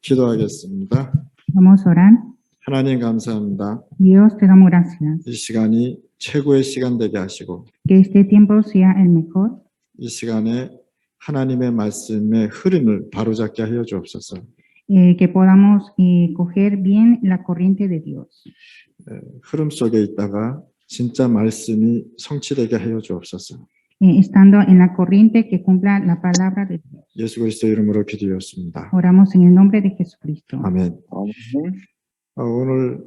기도하겠습니다. Vamos a orar. 하나님 감사합니다. Dios, te damos gracias. 이 시간이 최고의 시간 되게 하시고 Que este tiempo sea el mejor. 이 시간에 하나님의 말씀의 흐름을 바로잡게 하여 주옵소서. Que podamos coger bien la corriente de Dios. 흐름 속에 있다가 진짜 말씀이 성취되게 하여 주옵소서. Estando en la corriente que cumpla la palabra de Dios. 예수 그리스도 이름으로 기도드렸습니다. Oramos en el nombre de Jesucristo. 아멘. 오늘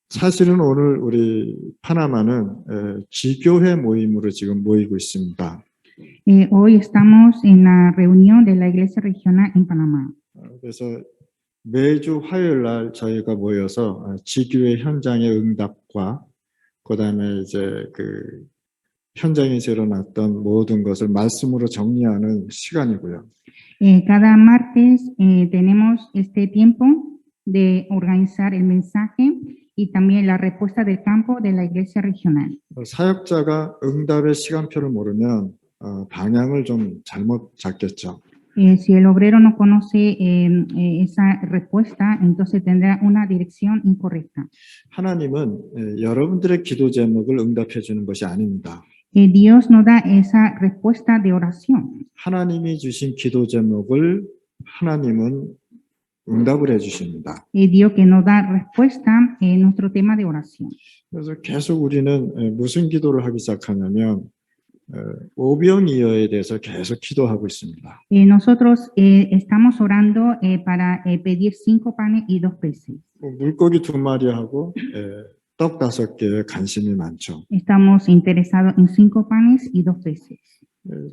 사실은 오늘 우리 파나마는 지교회 모임으로 지금 모이고 있습니다. Hoy estamos en la reunión de la Iglesia Regional en Panamá. 그래서 매주 화요일 날 저희가 모여서 지교회 현장의 응답과 그다음에 이제 그 현장에서 일어났던 모든 것을 말씀으로 정리하는 시간이고요. Cada martes tenemos este tiempo de organizar el mensaje y también la respuesta del campo de la Iglesia Regional. 사역자가 응답의 시간표를 모르면 방향을 좀 잘못 잡겠죠. Si el obrero no conoce esa respuesta, entonces tendrá una dirección incorrecta. 하나님은 여러분들의 기도 제목을 응답해 주는 것이 아닙니다. Dios nos da esa respuesta de oración. 하나님이 주신 기도 제목을 하나님은 응답을 해 주십니다. Dios que nos da respuesta en nuestro tema de oración. 그래서 계속 우리는 무슨 기도를 하기 시작하냐면 오병이어에 대해서 계속 기도하고 있습니다. Nosotros estamos orando para pedir 5 panes y 2 peces. 물고기 2마리하고 떡 5개에 관심이 많죠. Estamos interesados en 5 panes y 2 peces.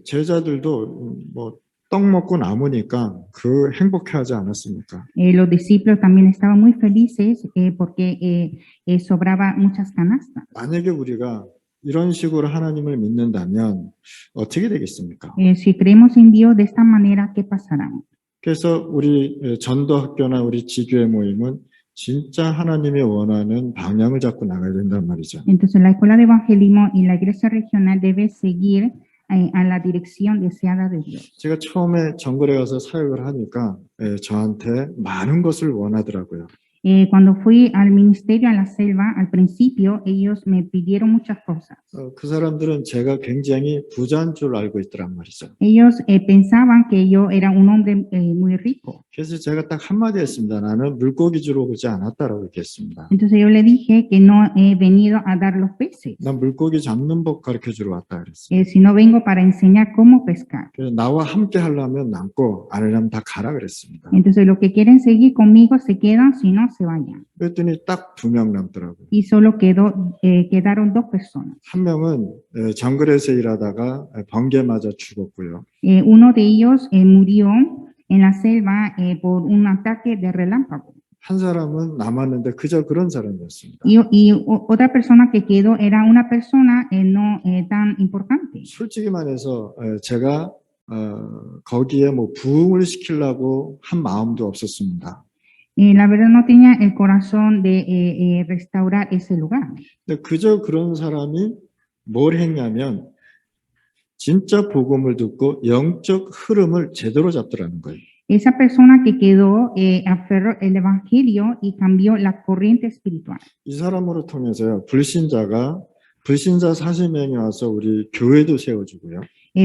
제자들도 뭐 떡 먹고 남으니까 그 행복해하지 않았습니까? Los discípulos también estaban muy felices porque sobraba muchas canastas. 만약에 우리가 이런 식으로 하나님을 믿는다면 어떻게 되겠습니까? Si creemos en Dios de esta manera, ¿qué pasará? 그래서 우리 전도학교나 우리 지교회 모임은 진짜 하나님이 원하는 방향을 잡고 나가야 된단 말이죠. Entonces la escuela de evangelismo y la iglesia regional debe seguir a la dirección deseada de Dios. 제가 처음에 정글에 가서 사역을 하니까 저한테 많은 것을 원하더라고요. Cuando fui al ministerio a la selva, al principio, ellos me pidieron muchas cosas. 그 사람들은 제가 굉장히 부자인 줄 알고 있더란 말이죠. Ellos pensaban que yo era un hombre muy rico. 그래서 제가 딱 한마디 했습니다. 나는 물고기 주러 오지 않았다라고 얘기했습니다. Entonces yo le dije que no he venido a dar los peces, 난 물고기 잡는 법 가르쳐 주러 왔다 그랬어요. sino vengo para enseñar cómo pescar. 그래서 나와 함께 하려면 남고 안 하려면 다 가라 그랬습니다. Entonces los que quieren seguir conmigo se quedan, si no se vayan. 그랬더니 딱 2명 남더라고요. Y solo quedaron 2 personas. 한 명은 정글에서 일하다가 번개 맞아 죽었고요. Uno de ellos murió en la selva por un ataque de relámpago. 한 사람은 남았는데 그저 그런 사람이었습니다. Y otra persona que quedó era una persona no tan importante. 솔직히 말해서 제가 거기에 뭐 부흥을 시키려고 한 마음도 없었습니다. La verdad no tenía el corazón de restaurar ese lugar. 근데 그저 그런 사람이 뭘 했냐면 진짜 복음을 듣고 영적 흐름을 제대로 잡더라는 거예요. Esa persona que quedó aferró el evangelio y cambió la corriente espiritual. 이 사람으로 통해서요. 불신자 40명이 와서 우리 교회도 세워주고요.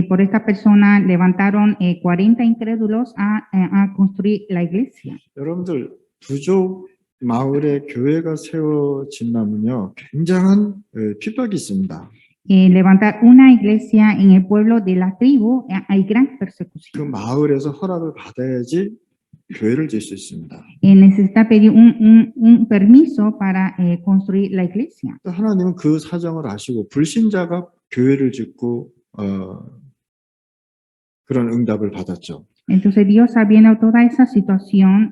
Por esta persona levantaron 40 incrédulos a construir la iglesia. 여러분들 부족 마을에 교회가 세워진다면요. 굉장한 핍박이 있습니다. Levantar una iglesia en el pueblo de la tribu, hay gran 그 persecución. 마을에서 허락을 받아야지 교회를 질 수 있습니다. Necesita pedir un permiso para construir la iglesia. 하나님은 그 사정을 아시고 불신자가 교회를 짓고 그런 응답을 받았죠. Entonces Dios, sabiendo toda esa situación,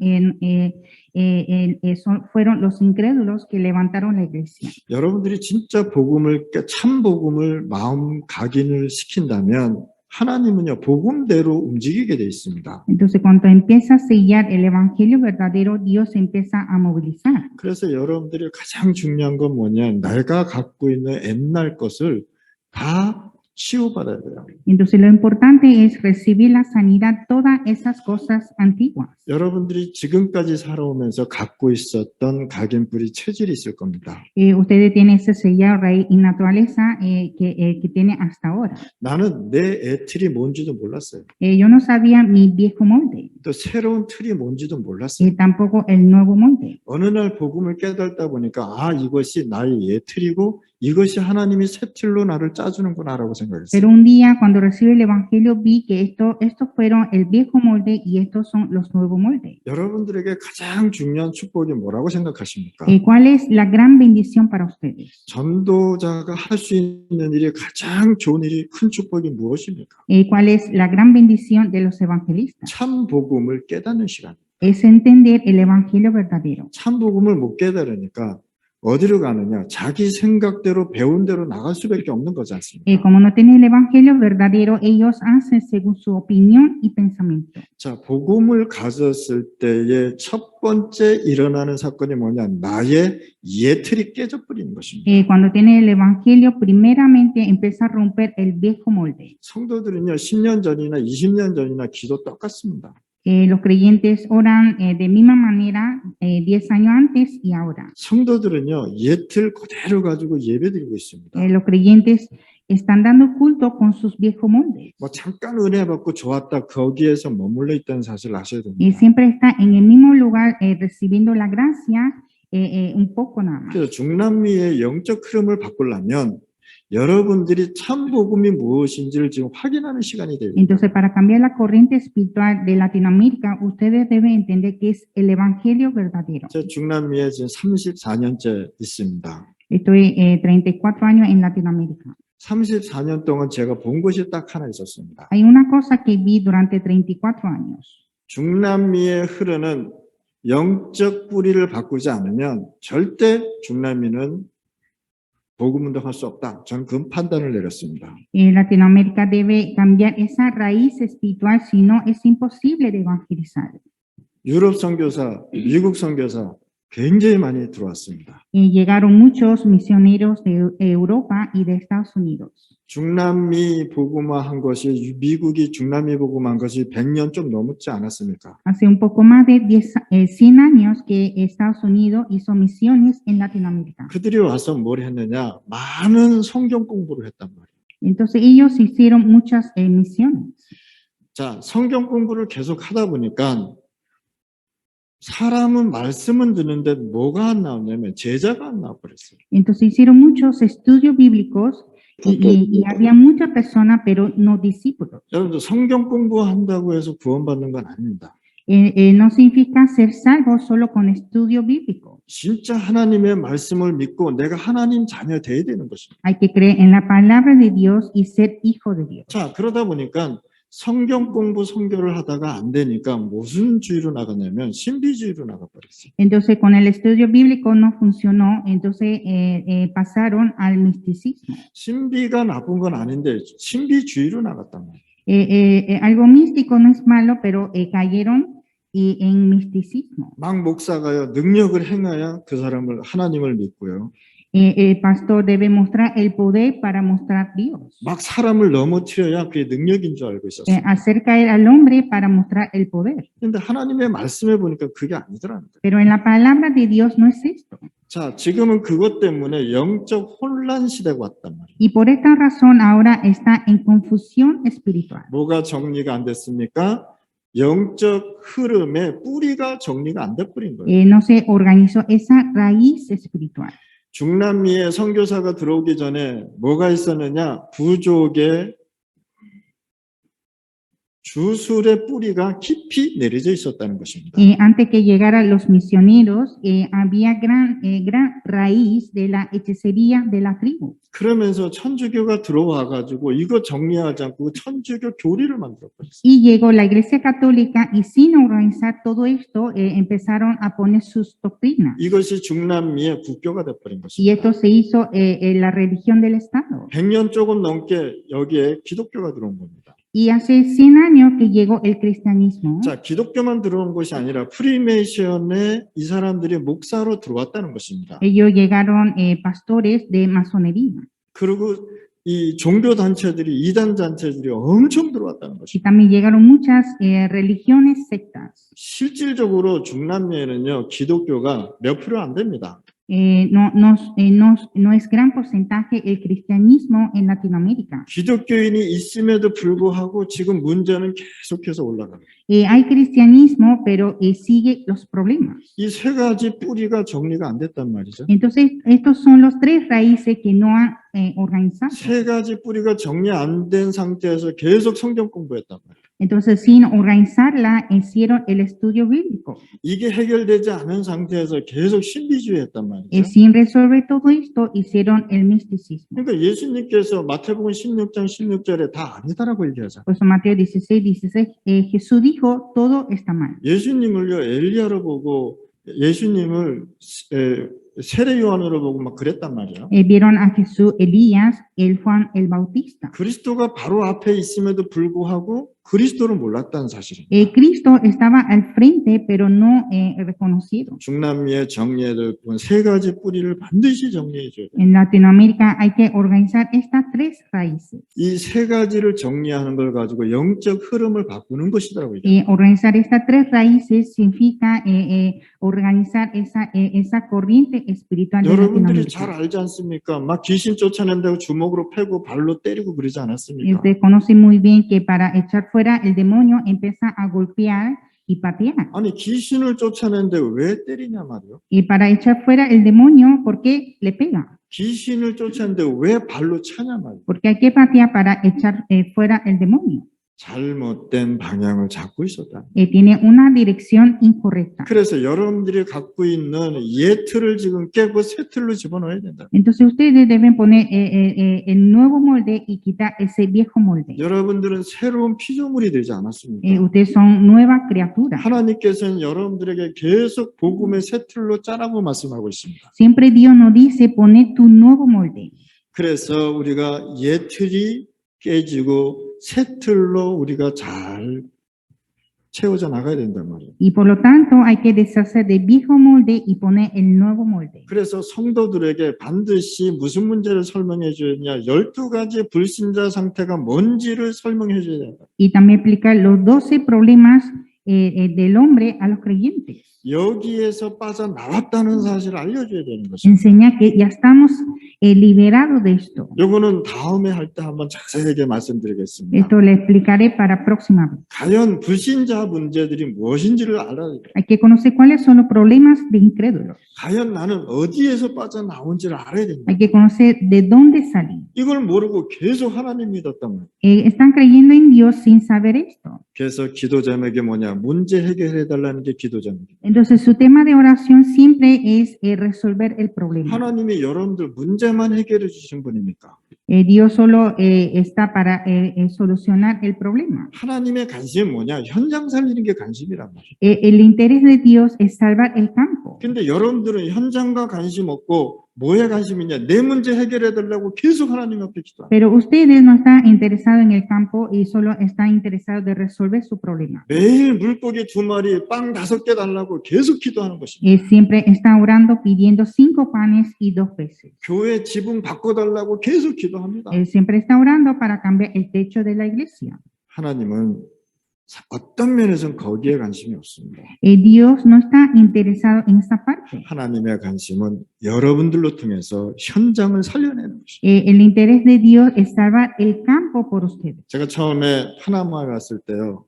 fueron los incrédulos que levantaron la iglesia. 여러분들이 진짜 복음을 참 복음을 마음 각인을 시킨다면 하나님은요 복음대로 움직이게 돼 있습니다. Entonces cuando empieza a sellar el evangelio verdadero, Dios empieza a movilizar. 그래서 여러분들이 가장 중요한 건 뭐냐? 내가 갖고 있는 옛날 것을 다 치유받아야 돼요. Entonces lo importante es recibir la sanidad, todas esas cosas antiguas. 여러분들이 지금까지 살아오면서 갖고 있었던 각인뿌리 체질이 있을 겁니다. Ustedes tienen ese sellado raíz y naturaleza que tiene hasta ahora. 나는 내 애 틀이 뭔지도 몰랐어요. Yo no sabía mi viejo molde, 또 새로운 틀이 뭔지도 몰랐어요. tampoco el nuevo molde. 어느 날 복음을 깨닫다 보니까 아, 이것이 나의 옛 틀이고 이것이 하나님이 새 틀로 나를 짜주는구나라고 생각했어요. Pero un día cuando recibí el evangelio vi que estos fueron el viejo molde y estos son los nuevos moldes. 여러분들에게 가장 중요한 축복이 뭐라고 생각하십니까? ¿Cuál es la gran bendición para ustedes? 전도자가 할 수 있는 일이 가장 좋은 일이 큰 축복이 무엇입니까? ¿Cuál es la gran bendición de los evangelistas? 참 복음을 깨닫는 시간. Es entender el evangelio verdadero. 참 복음을 못 깨달으니까 어디로 가느냐? 자기 생각대로 배운 대로 나갈 수밖에 없는 거지 않습니까? Como no tienen el evangelio verdadero, ellos hacen según su opinión y pensamiento. 자, 복음을 가졌을 때의 첫 번째 일어나는 사건이 뭐냐? 나의 예틀이 깨져버리는 것입니다. Cuando tienen el evangelio, primeramente empieza a romper el viejo molde. 성도들은요, 10년 전이나 20년 전이나 기도 똑같습니다. Los creyentes oran de misma manera 10 años antes y ahora. 성도들은요, 예틀 그대로 가지고 예배드리고 있습니다. Los creyentes están dando culto con sus viejos moldes. 뭐 잠깐 은혜 받고 좋았다 거기에서 머물러 있다는 사실을 아셔야 Y 됩니다. siempre está en el mismo lugar recibiendo la gracia un poco nada más. 그래서 중남미의 영적 흐름을 바꾸려면 여러분들이 참 복음이 무엇인지를 지금 확인하는 시간이 돼요. Entonces, para cambiar la corriente espiritual de Latinoamérica, ustedes deben entender que es el evangelio verdadero. 저 중남미에 지금 34년째 있습니다. Estoy 34 años en Latinoamérica. 34년 동안 제가 본 것이 딱 하나 있었습니다. Hay una cosa que vi durante 34 años. 중남미에 흐르는 영적 뿌리를 바꾸지 않으면 절대 중남미는 복음 운동할 수 없다. 저는 그 판단을 내렸습니다. Latinoamérica debe cambiar esa raíz espiritual, si no es imposible de evangelizar. 유럽 선교사, 미국 선교사 굉장히 많이 들어왔습니다. Llegaron muchos misioneros de Europa y de Estados Unidos. 중남미 복음화한 것이 미국이 중남미 복음화한 것이 100년 좀 넘지 않았습니까? Hace un poco más de 100 años que Estados Unidos hizo misiones en Latinoamérica. 그들이 와서 뭘 했느냐? 많은 성경 공부를 했단 말이에요. Entonces ellos hicieron muchas misiones. 자, 성경 공부를 계속 하다 보니까 사람은 말씀은 듣는데 뭐가 안 나오냐면 제자가 안 나와버렸어요. Entonces hicieron muchos estudios bíblicos y había muchas personas, pero no discípulos. 여러분들 성경 공부한다고 해서 구원받는 건 아닙니다. No significa ser salvo solo con estudio bíblico. 진짜 하나님의 말씀을 믿고 내가 하나님 자녀 돼야 되는 것입니다. Hay que creer en la palabra de Dios y ser hijo de Dios. 자, 그러다 보니까 성경 공부 선교를 하다가 안 되니까 무슨 주의로 나갔냐면 신비주의로 나가버렸어요. Entonces con el estudio bíblico no funcionó, entonces pasaron al misticismo. 신비가 나쁜 건 아닌데 신비주의로 나갔단 말이에요. Algo místico no es malo, pero cayeron en misticismo. 막 목사가요 능력을 행해야 그 사람을 하나님을 믿고요. El pastor debe mostrar el poder para mostrar Dios. 막 사람을 넘어뜨려야 그게 능력인 줄 알고 있었어요. Hacer caer al hombre para mostrar el poder. 근데 하나님의 말씀에 보니까 그게 아니더라는 거예요. Pero en la palabra de Dios no es esto. 자, 지금은 그것 때문에 영적 혼란 시대가 왔단 말이에요. Y por esta razón ahora está en confusión espiritual. 뭐가 정리가 안 됐습니까? 영적 흐름의 뿌리가 정리가 안 돼버린 거예요. No se organizó esa raíz espiritual. 중남미에 선교사가 들어오기 전에 뭐가 있었느냐? 부족의 주술의 뿌리가 깊이 내려져 있었다는 것입니다. Antes que llegaran los misioneros, había gran raíz de la hechicería de la tribu. 그러면서 천주교가 들어와 가지고 이거 정리하지 않고 천주교 교리를 만들어 버렸어요. Y llegó la Iglesia Católica y sin organizar todo esto empezaron a poner sus doctrinas. 이것이 중남미의 국교가 돼 버린 Y 것입니다. esto se hizo la religión del Estado. 100년 조금 넘게 여기에 기독교가 들어온 겁니다. Y hace 100 años que llegó el cristianismo. 자, 기독교만 들어온 것이 아니라 프리메이션에 이 사람들이 목사로 들어왔다는 것입니다. Ellos llegaron pastores de masonería. 그리고 이 종교 단체들이 이단 단체들이 엄청 들어왔다는 y 것입니다. también llegaron muchas religiones sectas. 실질적으로 중남미에는요 기독교가 몇 프로 안 됩니다. No es gran porcentaje el cristianismo en Latinoamérica. 기독교인이 있음에도 불구하고 지금 문제는 계속해서 올라가요. Hay cristianismo, pero sigue los problemas. 이 세 가지 뿌리가 정리가 안 됐단 말이죠. Entonces, estos son los tres raíces que no han organizado. 세 가지 뿌리가 정리 안 된 상태에서 계속 성경 공부했단 말이에요. Entonces, sin organizarla, hicieron el estudio bíblico. 이게 해결되지 않은 상태에서 계속 신비주의 했단 말이죠. Sin resolver todo esto, hicieron el misticismo. 그러니까 예수님께서 마태복음 16장 16절에 다 아니다라고 얘기하잖아요. Por eso Mateo 16, Jesús dijo, todo está mal. 예수님을요 엘리야로 보고 예수님을 세례 요한으로 보고 막 그랬단 말이에요. Vieron a Jesús, Elías, el Juan el Bautista. 그리스도가 바로 앞에 있음에도 불구하고 그리스도를 몰랐다는 사실입니다. Cristo estaba al frente, pero no reconocido. 중남미에 정리해야 될 세 가지 뿌리를 반드시 정리해 줘야 돼요. En Latinoamérica hay que organizar estas tres raíces. 이 세 가지를 정리하는 걸 가지고 영적 흐름을 바꾸는 것이라고 얘기해요. Organizar estas tres raíces significa organizar esa corriente espiritual de 여러분들이 잘 Latinoamérica. 알지 않습니까? 막 귀신 쫓아낸다고 주먹으로 패고 발로 때리고 그러지 Y 않았습니까? usted conoce muy bien que para echar fuera el demonio empieza a golpear y patear. 아니 귀신을 쫓아내는데 왜 때리냐 말이요. Y para echar fuera el demonio, ¿por qué le pega? 귀신을 쫓아내는데 왜 발로 차냐 말이요. Porque hay que patear para echar fuera el demonio. 잘못된 방향을 잡고 있었다. Tiene una dirección incorrecta. 그래서 여러분들이 갖고 있는 옛 틀을 지금 깨고 새 틀로 집어넣어야 된다. Entonces ustedes deben poner el nuevo molde y quitar ese viejo molde. 여러분들은 새로운 피조물이 되지 않았습니까? Ustedes son nuevas criaturas. 하나님께서는 여러분들에게 계속 복음의 새 틀로 짜라고 말씀하고 있습니다. Siempre Dios nos dice, poner tu nuevo molde. 그래서 우리가 옛 틀이 깨지고 새 틀로 우리가 잘 채워져 나가야 된단 말이에요. Y por lo tanto hay que deshacer del viejo molde y poner el nuevo molde. 그래서 성도들에게 반드시 무슨 문제를 설명해 줘야 되냐, 12가지 불신자 상태가 뭔지를 설명해 줘야 된다. Y también explicar los 12 problemas del hombre a los creyentes. 여기에서 빠져나왔다는 사실을 알려줘야 되는 것입니다. Enseña que ya estamos liberados de esto. 요거는 다음에 할 때 한번 자세하게 말씀드리겠습니다. Esto le explicaré para próxima vez. 과연 불신자 문제들이 무엇인지를 알아야 돼요. Hay que conocer cuáles son los problemas de incrédulos. 과연 나는 어디에서 빠져나온지를 알아야 됩니다. Hay que conocer de dónde salí. 이걸 모르고 계속 하나님 믿었다면 Están creyendo en Dios sin saber esto. 그래서 기도 제목이 뭐냐? 문제 해결해 달라는 게 기도 제목이에요. Entonces su tema de oración siempre es resolver el problema. 하나님이 여러분들 문제만 해결해 주신 분입니까? Dios solo está para solucionar el problema. 하나님의 관심이 뭐냐? 현장 살리는 게 관심이란 말이에요. El interés de Dios es salvar el campo. 근데 여러분들은 현장과 관심 없고 뭐에 관심이냐? 내 문제 해결해 달라고 계속 하나님 앞에 기도합니다. Pero ustedes no están interesados en el campo y solo están interesados de resolver su problema. 매일 물고기 2마리, 빵 5개 달라고 계속 기도하는 것입니다. Siempre está orando pidiendo 5 panes y 2 peces. 교회 지붕 바꿔달라고 계속 기도합니다. Siempre está orando para cambiar el techo de la iglesia. 하나님은 어떤 면에서는 거기에 관심이 없습니다. Dios no está interesado en esa parte. 하나님의 관심은 여러분들로 통해서 현장을 살려내는 것입니다. El interés de Dios es salvar el campo por ustedes. 제가 처음에 파나마에 갔을 때요,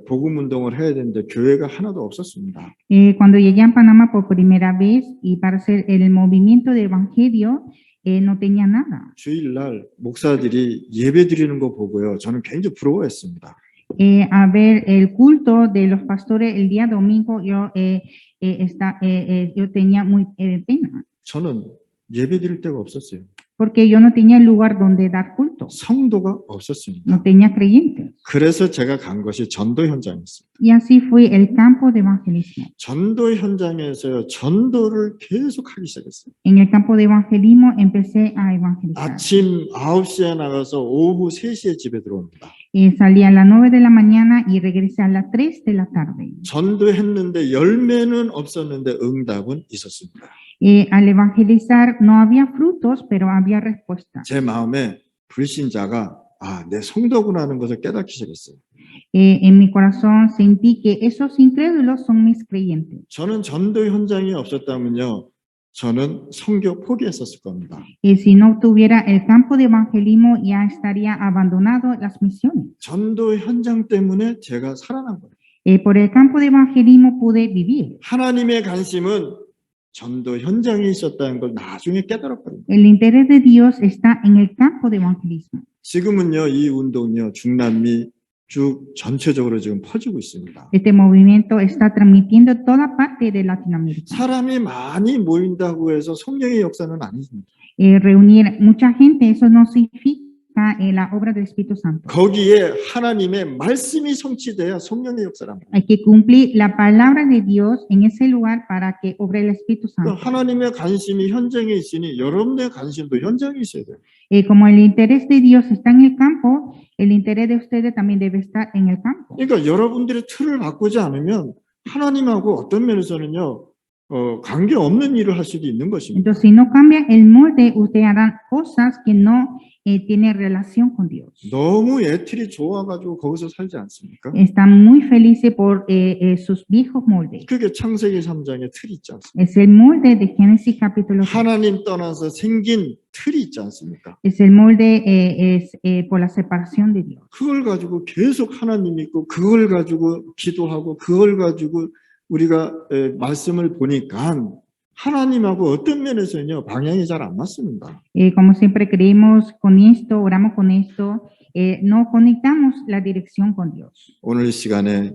복음 운동을 해야 되는데 교회가 하나도 없었습니다. Cuando llegué a Panamá por primera vez y para hacer el movimiento de evangelio, no tenía nada. 주일날 목사들이 예배 드리는 거 보고요, 저는 굉장히 부러워했습니다. A ver el culto de los pastores el día domingo, yo tenía muy pena, 저는 예배 드릴 데가 없었어요. porque yo no tenía lugar donde dar culto, 성도가 없었습니다. no tenía creyentes. 그래서 제가 간 것이 전도 현장이었습니다. Y así fue el campo de evangelismo. 전도 현장에서요, 전도를 계속 하기 시작했어요. En el campo de evangelismo empecé a evangelizar. 아침 9시에 나가서 오후 3시에 집에 들어옵니다. Salí a las 9 de la mañana y regresé a las 3 de la tarde. 전도했는데 열매는 없었는데 응답은 있었습니다. Al evangelizar no había frutos, pero había respuestas. 제 마음에 불신자가 내 성도구나 하는 것을 깨닫기 시작했어요. En mi corazón sentí que esos incrédulos son mis creyentes. 저는 전도 현장이 없었다면요, 저는 선교 포기했었을 겁니다. Si no tuviera el campo de evangelismo, ya estaría abandonado las misiones. 전도 현장 때문에 제가 살아난 거예요. Por el campo de evangelismo pude vivir. 하나님의 관심은 전도 현장에 있었다는 걸 나중에 깨달았거든요. El interés de Dios está en el campo de evangelismo. 지금은요, 이 운동이요, 중남미 쭉 전체적으로 지금 퍼지고 있습니다. Este movimiento está transmitiendo toda parte de Latinoamérica. 사람이 많이 모인다고 해서 성령의 역사는 아닙니다. Reunir mucha gente, eso no significa la obra del Espíritu Santo. 거기에 하나님의 말씀이 성취돼야 성령의 역사랍니다. Hay que cumplir la palabra de Dios en ese lugar para que obre el Espíritu Santo. 하나님의 관심이 현장에 있으니 여러분의 관심도 현장에 있어야 돼요. Como el interés de Dios está en el campo, el interés de ustedes también debe estar en el campo. 그러니까 여러분들의 틀을 바꾸지 않으면 하나님하고 어떤 면에서는요, 관계없는 일을 할 수도 있는 것입니다. Entonces, si no cambia el molde, ustedes harán cosas que no tienen relación con Dios. 너무 애틀이 좋아가지고 거기서 살지 않습니까? Están muy felices por sus viejos moldes. 그게 창세기 3장의 틀이 있지 않습니까? Es el molde de Génesis capítulo 3. 하나님 떠나서 생긴 틀이 있지 않습니까? Es el molde por la separación de Dios. 그걸 가지고 계속 하나님 믿고 그걸 가지고 기도하고 그걸 가지고 우리가 말씀을 보니까 하나님하고 어떤 면에서는요, 방향이 잘 안 맞습니다. Como siempre creemos con esto, oramos con esto, no conectamos la dirección con Dios. 오늘 이 시간에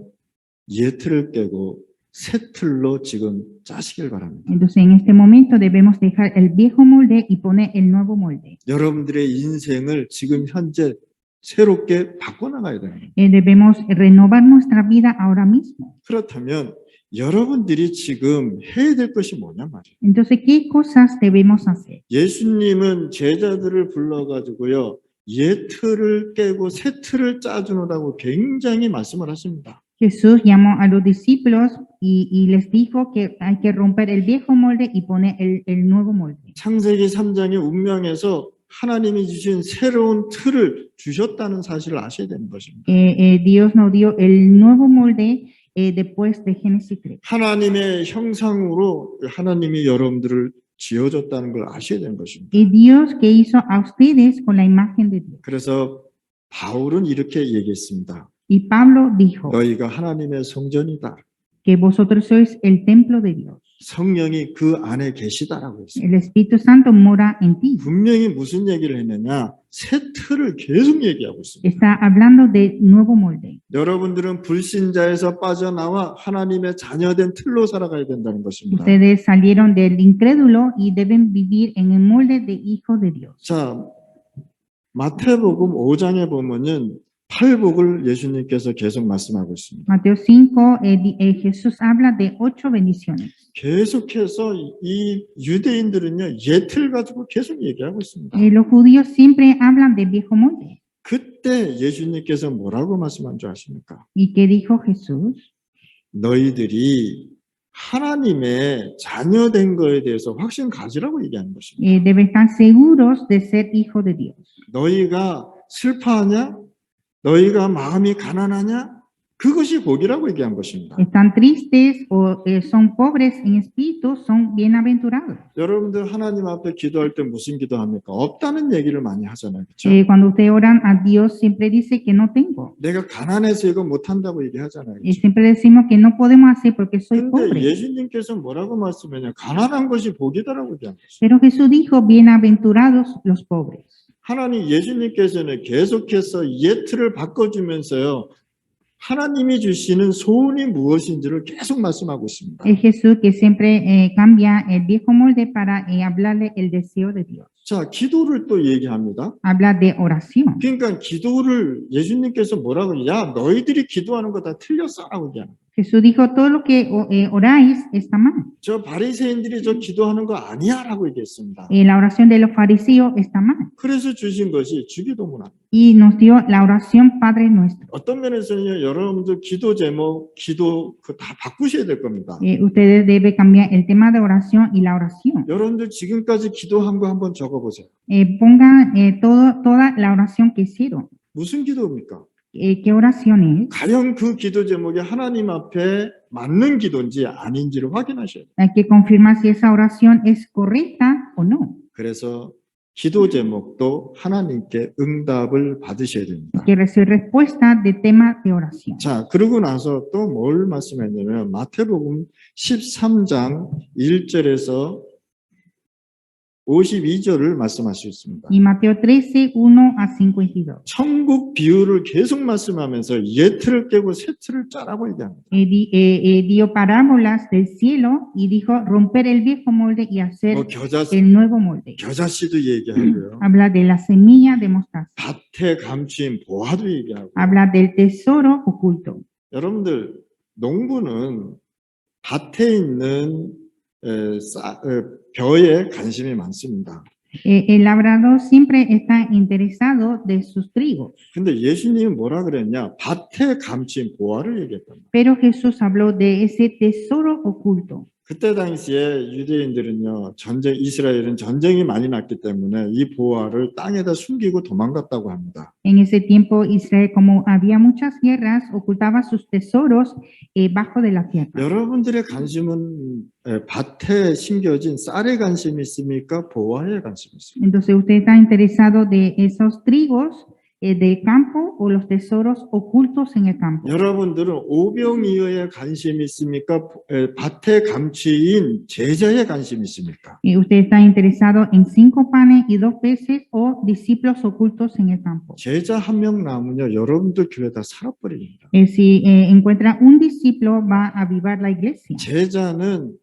옛 틀을 깨고 새 틀로 지금 짜시길 바랍니다. Entonces, en este momento debemos dejar el viejo molde y poner el nuevo molde. 여러분들의 인생을 지금 현재 새롭게 바꿔나가야 됩니다. Debemos renovar nuestra vida ahora mismo. 그렇다면 여러분들이 지금 해야 될 것이 뭐냐 말이에요. Entonces, ¿qué cosas debemos hacer? 예수님은 제자들을 불러가지고요, 옛 틀을 깨고 새 틀을 짜주느라고 굉장히 말씀을 하십니다. Jesús llamó a los discípulos y les dijo que hay que romper el viejo molde y poner el nuevo molde. 창세기 3장의 운명에서 하나님이 주신 새로운 틀을 주셨다는 사실을 아셔야 되는 것입니다. Dios nos dio el nuevo molde después de Génesis 3. 하나님의 형상으로 하나님이 여러분들을 지어줬다는 걸 아셔야 되는 것입니다. Y Dios que hizo a ustedes con la imagen de Dios. 그래서 바울은 이렇게 얘기했습니다. Y Pablo dijo 너희가 하나님의 성전이다. que vosotros sois el templo de Dios. 성령이 그 안에 계시다라고 했습니다. El Espíritu Santo mora en ti. 분명히 무슨 얘기를 했느냐? 새 틀을 계속 얘기하고 있습니다. Está hablando de nuevo molde. 여러분들은 불신자에서 빠져나와 하나님의 자녀된 틀로 살아가야 된다는 것입니다. Ustedes salieron del incrédulo y deben vivir en el molde de hijo de Dios. 자, 마태복음 5장에 보면은 팔복을 예수님께서 계속 말씀하고 있습니다. Mateo 5, Jesús habla de 8 bendiciones. 계속해서 이 유대인들은요, 옛 틀 가지고 계속 얘기하고 있습니다. Los judíos siempre hablan del viejo molde. 그때 예수님께서 뭐라고 말씀한 줄 아십니까? ¿Y qué dijo Jesús? 너희들이 하나님의 자녀된 거에 대해서 확신 가지라고 얘기하는 것입니다. Deben estar seguros de ser hijo de Dios. 너희가 슬퍼하냐? 너희가 마음이 가난하냐? 그것이 복이라고 얘기한 것입니다. Están tristes o son pobres en espíritu, son bienaventurados. 여러분들 하나님 앞에 기도할 때 무슨 기도합니까? 없다는 얘기를 많이 하잖아요. 그렇죠? Cuando ustedes oran a Dios, siempre dice que no tengo. 내가 가난해서 이거 못한다고 얘기하잖아요. Y 그렇죠? siempre decimos que no podemos hacer porque soy 근데 pobre. 예수님께서 뭐라고 말씀하냐? 가난한 것이 복이다라고 얘기한 것입니다. Pero Jesús dijo, bienaventurados los pobres. 하나님 예수님께서는 계속해서 옛 틀을 바꿔주면서요. 하나님이 주시는 소원이 무엇인지를 계속 말씀하고 있습니다. Es Jesús que siempre cambia el viejo molde para hablarle el deseo de Dios. 자, 기도를 또 얘기합니다. Habla de oración. 그러니까 기도를 예수님께서 뭐라고 야 너희들이 기도하는 거 다 틀렸어라고 얘기하는 거예요. Jesús dijo, todo lo que oráis está mal. 저 바리새인들이 저 기도하는 거 아니야라고 얘기했습니다. La oración de los fariseos está mal. 그래서 주신 것이 주기도문입니다. Y nos dio la oración Padre Nuestro. 어떤 면에서는요, 여러분들 기도 제목, 기도 그 다 바꾸셔야 될 겁니다. Ustedes deben cambiar el tema de oración y la oración. 여러분들 지금까지 기도한 거 한번 적어보세요. Pongan toda la oración que hicieron. 무슨 기도입니까? ¿Qué oración es? 과연 그 기도 제목이 하나님 앞에 맞는 기도인지 아닌지를 확인하셔야 돼요. Hay que confirmar si esa oración es correcta o no. 그래서 기도 제목도 하나님께 응답을 받으셔야 됩니다. Hay que recibir respuesta de tema de oración. 자, 그러고 나서 또 뭘 말씀했냐면 마태복음 13장 1절에서 52절을 말씀하셨습니다. Y Mateo 13, 1 a 52. 천국 비유를 계속 말씀하면서 옛틀을 깨고 새 틀을 짜라고 얘기합니다. Dio parábolas del cielo y dijo romper el viejo molde y hacer 뭐 el nuevo molde. 겨자씨도 얘기하고요. Habla de la semilla de mostaza. 밭에 감추인 보화도 얘기하고. Habla del tesoro oculto. 여러분들 농부는 밭에 있는 벼에 관심이 많습니다. El labrador siempre está interesado de sus trigos, 근데 예수님이 뭐라 그랬냐? 밭에 감추인 보화를 얘기했단 말이에요. pero Jesús habló de ese tesoro oculto. 그때 당시에 유대인들은요, 이스라엘은 전쟁이 많이 났기 때문에 이 보화를 땅에다 숨기고 도망갔다고 합니다. En ese tiempo Israel, como había muchas guerras, ocultaba sus tesoros bajo de la tierra. 여러분들의 관심은 밭에 심겨진 쌀에 관심이 있습니까? 보화에 관심이 있습니까? Entonces, ¿usted está interesado de esos trigos de campo o los tesoros ocultos en el campo? 여러분들은 오병이어에 관심이 있습니까? 밭에 감추인 제자에 관심이 있습니까? ¿Usted está interesado en 5 panes y 2 peces o discípulos ocultos en el campo? 제자 한 명 남으면 여러분들 교회 다 살아버립니다. Si encuentra un discípulo, va a avivar la iglesia. 제자는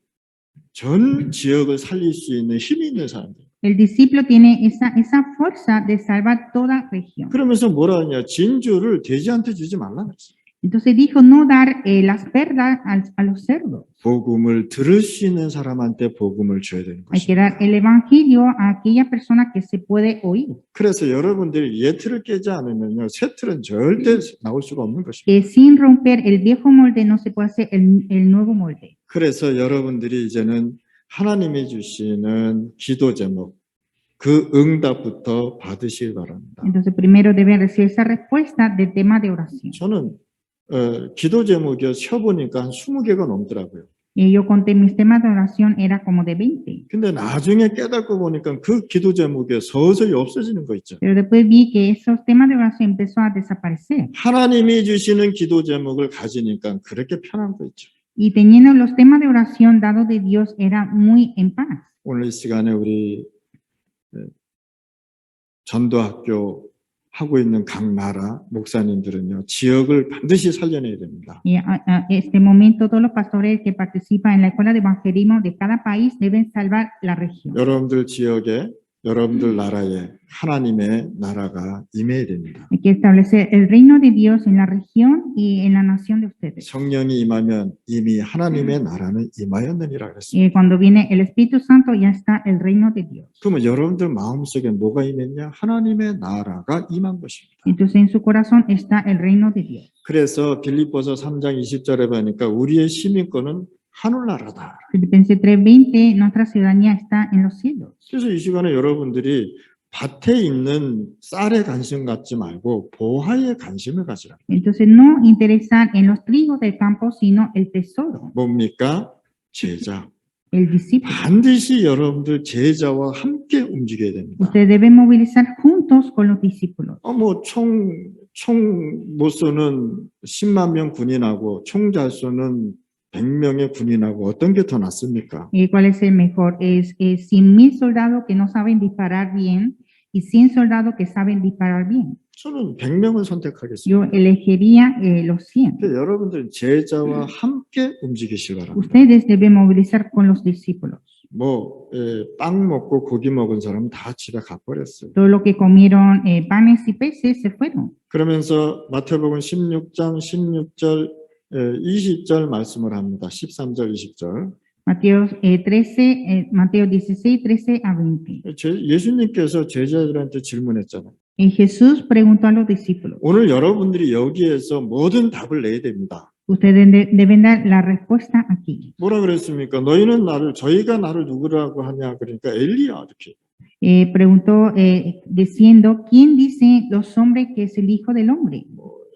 전 지역을 살릴 수 있는 힘이 있는 사람들. El discípulo tiene esa fuerza de salvar toda región. 그러면서 뭐라 하냐? 진주를 돼지한테 주지 말라 그랬어요. Entonces dijo no dar las perlas a los cerdos. 복음을 들을 수 있는 사람한테 복음을 줘야 되는 Hay que 것입니다. dar el evangelio a aquella persona que se puede oír. 그래서 여러분들이 옛틀을 깨지 않으면요, 새 틀은 절대 나올 수가 없는 것입니다. Sin romper el viejo molde no se puede hacer el nuevo molde. 그래서 여러분들이 이제는 하나님이 주시는 기도 제목, 그 응답부터 받으시기 바랍니다. Entonces primero deben recibir esa respuesta del tema de oración. 저는 기도 제목이 쳐보니까 한 20개가 넘더라고요. Yo conté mis temas de oración era como de 20. 근데 나중에 깨닫고 보니까 그 기도 제목이 서서히 없어지는 거 있죠. Pero después vi que esos temas de oración empezó a desaparecer. 하나님이 주시는 기도 제목을 가지니까 그렇게 편한 거 있죠. Y teniendo los temas de oración dados de Dios era muy en paz. 오늘 이 시간에 우리 전도학교 하고 있는 각 나라 목사님들은요, 지역을 반드시 살려내야 됩니다. Y a este momento todos los pastores que participan en la escuela de evangelismo de cada país deben salvar la región. 여러분들 지역에, 여러분들 나라에 하나님의 나라가 임해야 됩니다. Hay que establecer el reino de Dios en la región y en la nación de ustedes. 성령이 임하면 이미 하나님의 나라는 임하였느니라 그랬습니다. Cuando viene el Espíritu Santo ya está el reino de Dios. 그러면 여러분들 마음속에 뭐가 임했냐? 하나님의 나라가 임한 것입니다. Entonces en su corazón está el reino de Dios. 그래서 빌립보서 3장 20절에 보니까 우리의 시민권은 하늘나라다. Filipenses 3:20, nuestra ciudadanía está en los cielos. 그래서 이 시간에 여러분들이 밭에 있는 쌀에 관심 갖지 말고 보화에 관심을 가지라. Entonces no interesar en los trigos del campo, sino el tesoro, 뭡니까? 제자. el discípulo. 반드시 여러분들 제자와 함께 움직여야 됩니다. Ustedes deben movilizar juntos con los discípulos. 총 모수는 10만 명 군인하고 총 자수는 100명의 군인하고 어떤 게 더 낫습니까? ¿Cuál es el mejor? Es 100,000 soldados que no saben disparar bien y 100 soldados que saben disparar bien. 저는 100명을 선택하겠습니다. Yo elegiría los 100. 근데 여러분들 제자와 함께 움직이시기 바랍니다. Ustedes deben movilizar con los discípulos. 빵 먹고 고기 먹은 사람은 다 집에 가버렸어요. Todo lo que comieron panes y peces se fueron. 그러면서 마태복음 16장 16절 20절 말씀을 합니다. 13절, 20절. Mateo 16, 13 a 20. 예수님께서 제자들한테 질문했잖아요. Jesús preguntó a los discípulos, 오늘 여러분들이 여기에서 모든 답을 내야 됩니다. ustedes deben dar la respuesta aquí. 뭐라 그랬습니까? 저희가 나를 누구라고 하냐? 그러니까 엘리야 이렇게. Preguntó diciendo, ¿quién dicen los hombres que es el Hijo del Hombre?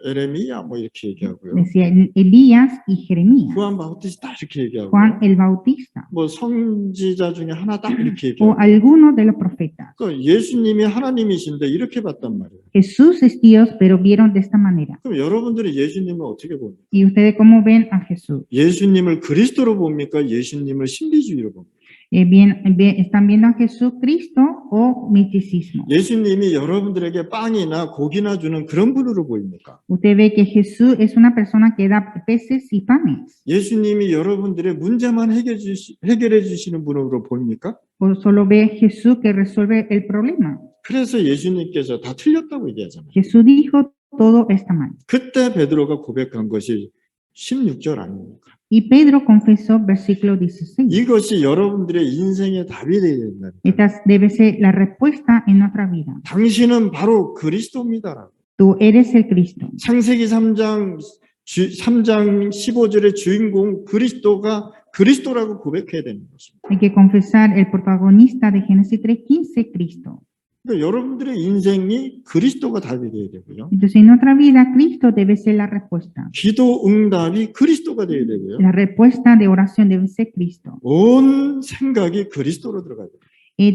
에레미야 뭐 이렇게 얘기하고요. Decía Elías y Jeremías, 후안 바우티스타 이렇게 얘기하고. Juan el Bautista, 뭐 선지자 중에 하나다 이렇게 o 얘기하고. alguno de los profetas. 그러니까 예수님이 하나님이신데 이렇게 봤단 말이에요. Jesús es Dios, pero vieron de esta manera. 그럼 여러분들이 예수님을 어떻게 봅니까? ¿Y ustedes cómo ven a Jesús? 예수님을 그리스도로 봅니까? 예수님을 신비주의로 봅니까? ¿Están viendo a Jesucristo o misticismo? 예수님이 여러분들에게 빵이나 고기나 주는 그런 분으로 보입니까? Usted ve que Jesús es una persona que da peces y panes. 예수님이 여러분들의 문제만 해결해 주시는 분으로 보입니까? O solo ve a Jesús que resuelve el problema. 그래서 예수님께서 다 틀렸다고 얘기하잖아요. Jesús dijo, todo está mal. 그때 베드로가 고백한 것이 16절 아닙니까? Y Pedro confesó, versículo 16. 이것이 여러분들의 인생의 답이 되어야 된다. Esta debe ser la respuesta en nuestra vida. 당신은 바로 그리스도입니다라고. Tú eres el Cristo. 창세기 3장 15절의 주인공 그리스도라고 고백해야 되는 것입니다. Hay que confesar el protagonista de Génesis 3:15, Cristo. 그러니까 여러분들의 인생이 그리스도가 답이 되어야 되고요. Entonces, en nuestra vida, Cristo debe ser la respuesta. 기도 응답이 그리스도가 되어야 되고요. La respuesta de oración debe ser Cristo. 온 생각이 그리스도로 들어가야 돼요.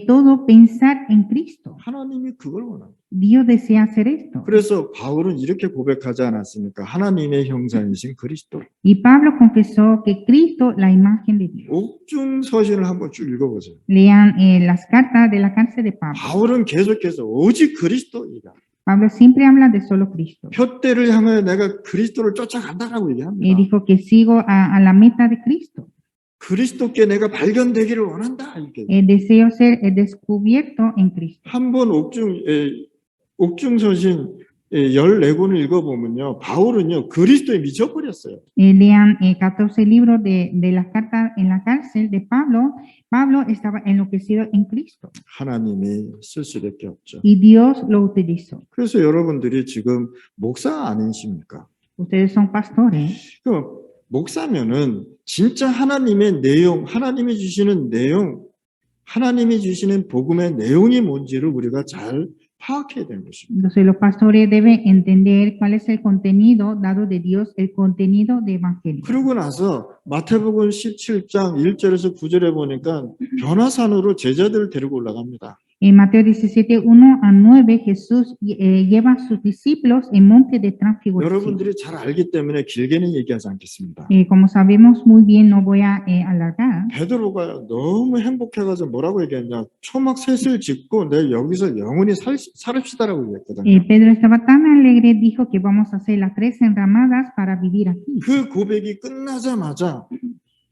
Todo pensar en Cristo. 하나님이 그걸 원합니다. Dios desea hacer esto. 그래서 바울은 이렇게 고백하지 않았습니까? 하나님의 형상이신 그리스도. Y Pablo confesó que Cristo, la imagen de Dios. 옥중 서신을 한번 쭉 읽어보세요. Lean las cartas de la cárcel de Pablo. 바울은 계속해서 오직 그리스도이다. Pablo siempre habla de solo Cristo. 표대를 향하여 내가 그리스도를 쫓아간다라고 얘기합니다. Dijo que sigo a la meta de Cristo. 그리스도께 내가 발견되기를 원한다. 이렇게. Deseo ser descubierto en Cristo. 한번 옥중 서신 14권을 읽어보면요. 바울은요. 그리스도에 미쳐버렸어요. Lean 14 libros de las cartas en la cárcel de Pablo. Pablo estaba enloquecido en Cristo. 하나님이 쓸 수밖에 없죠. Y Dios lo utilizó. 그래서 여러분들이 지금 목사 아니십니까? Ustedes son pastores. 그 목사면은 진짜 하나님의 내용, 하나님이 주시는 내용, 하나님이 주시는 복음의 내용이 뭔지를 우리가 잘 파악해야 되는 것입니다. Entonces los pastores deben entender cuál es el contenido dado de Dios, el contenido de evangelio. 그러고 나서 마태복음 17장 1절에서 9절에 보니까 변화산으로 제자들을 데리고 올라갑니다. En Mateo 17, 1 a 9, Jesús lleva a sus discípulos en monte de transfiguración. 여러분들이 잘 알기 때문에 길게는 얘기하지 않겠습니다. Como sabemos muy bien, no voy a alargar. 베드로가 너무 행복해가지고 뭐라고 얘기했냐? 초막 셋을 짓고 내 여기서 영원히 살읍시다라고 얘기했거든요. Pedro estaba tan alegre, dijo que vamos a hacer las 3 enramadas para vivir aquí. 그 고백이 끝나자마자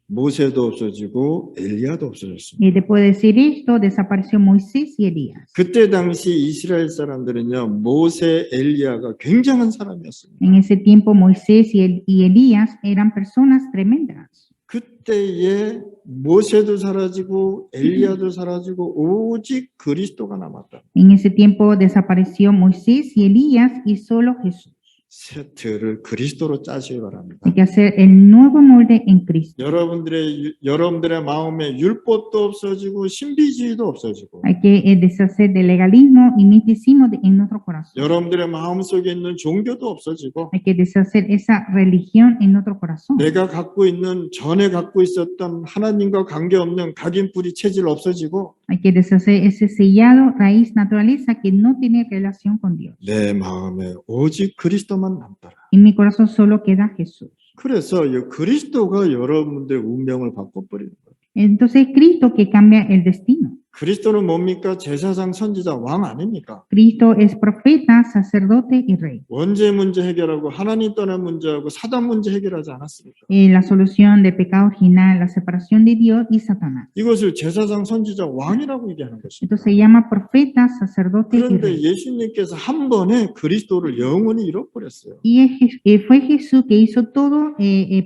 모세도 없어지고 엘리야도 없어졌습니다. Después de decir esto, desapareció Moisés y Elías. 그때 당시 이스라엘 사람들은요, 모세, 엘리야가 굉장한 사람이었습니다. En ese tiempo, Moisés y Elías eran personas tremendas. 그때에 모세도 사라지고 엘리야도 사라지고 오직 그리스도가 남았다. En ese tiempo desapareció Moisés y Elías y solo Jesús. 세트를 그리스도로 짜시기 바랍니다. Hay que hacer el nuevo molde en Cristo. 여러분들의 마음에 율법도 없어지고 신비주의도 없어지고 Hay que deshacer del legalismo y misticismo en nuestro corazón. 여러분들의 마음 속에 있는 종교도 없어지고 Hay que deshacer esa religión en nuestro corazón. 내가 전에 갖고 있었던 하나님과 관계없는 각인뿌리 체질 없어지고 Hay que deshacer ese sellado raíz naturaleza que no tiene relación con Dios. 내 마음에 오직 그리스도만 남더라. En mi corazón solo queda Jesús. 그래서 이 그리스도가 여러분들의 운명을 바꿔버리는 거예요. Entonces Cristo que cambia el destino. 그리스도는 뭡니까? 제사장, 선지자, 왕 아닙니까? Cristo es profeta, sacerdote y rey. 원죄 문제 해결하고 하나님 떠난 문제하고 사단 문제 해결하지 않았습니까? La solución del pecado original, la separación de Dios y Satanás. 이것을 제사장, 선지자, 왕이라고 얘기하는 것입니다. Entonces se llama profeta, sacerdote y 그런데 rey. 예수님께서 한 번에 그리스도를 영원히 잃어버렸어요. Y fue Jesús que hizo todo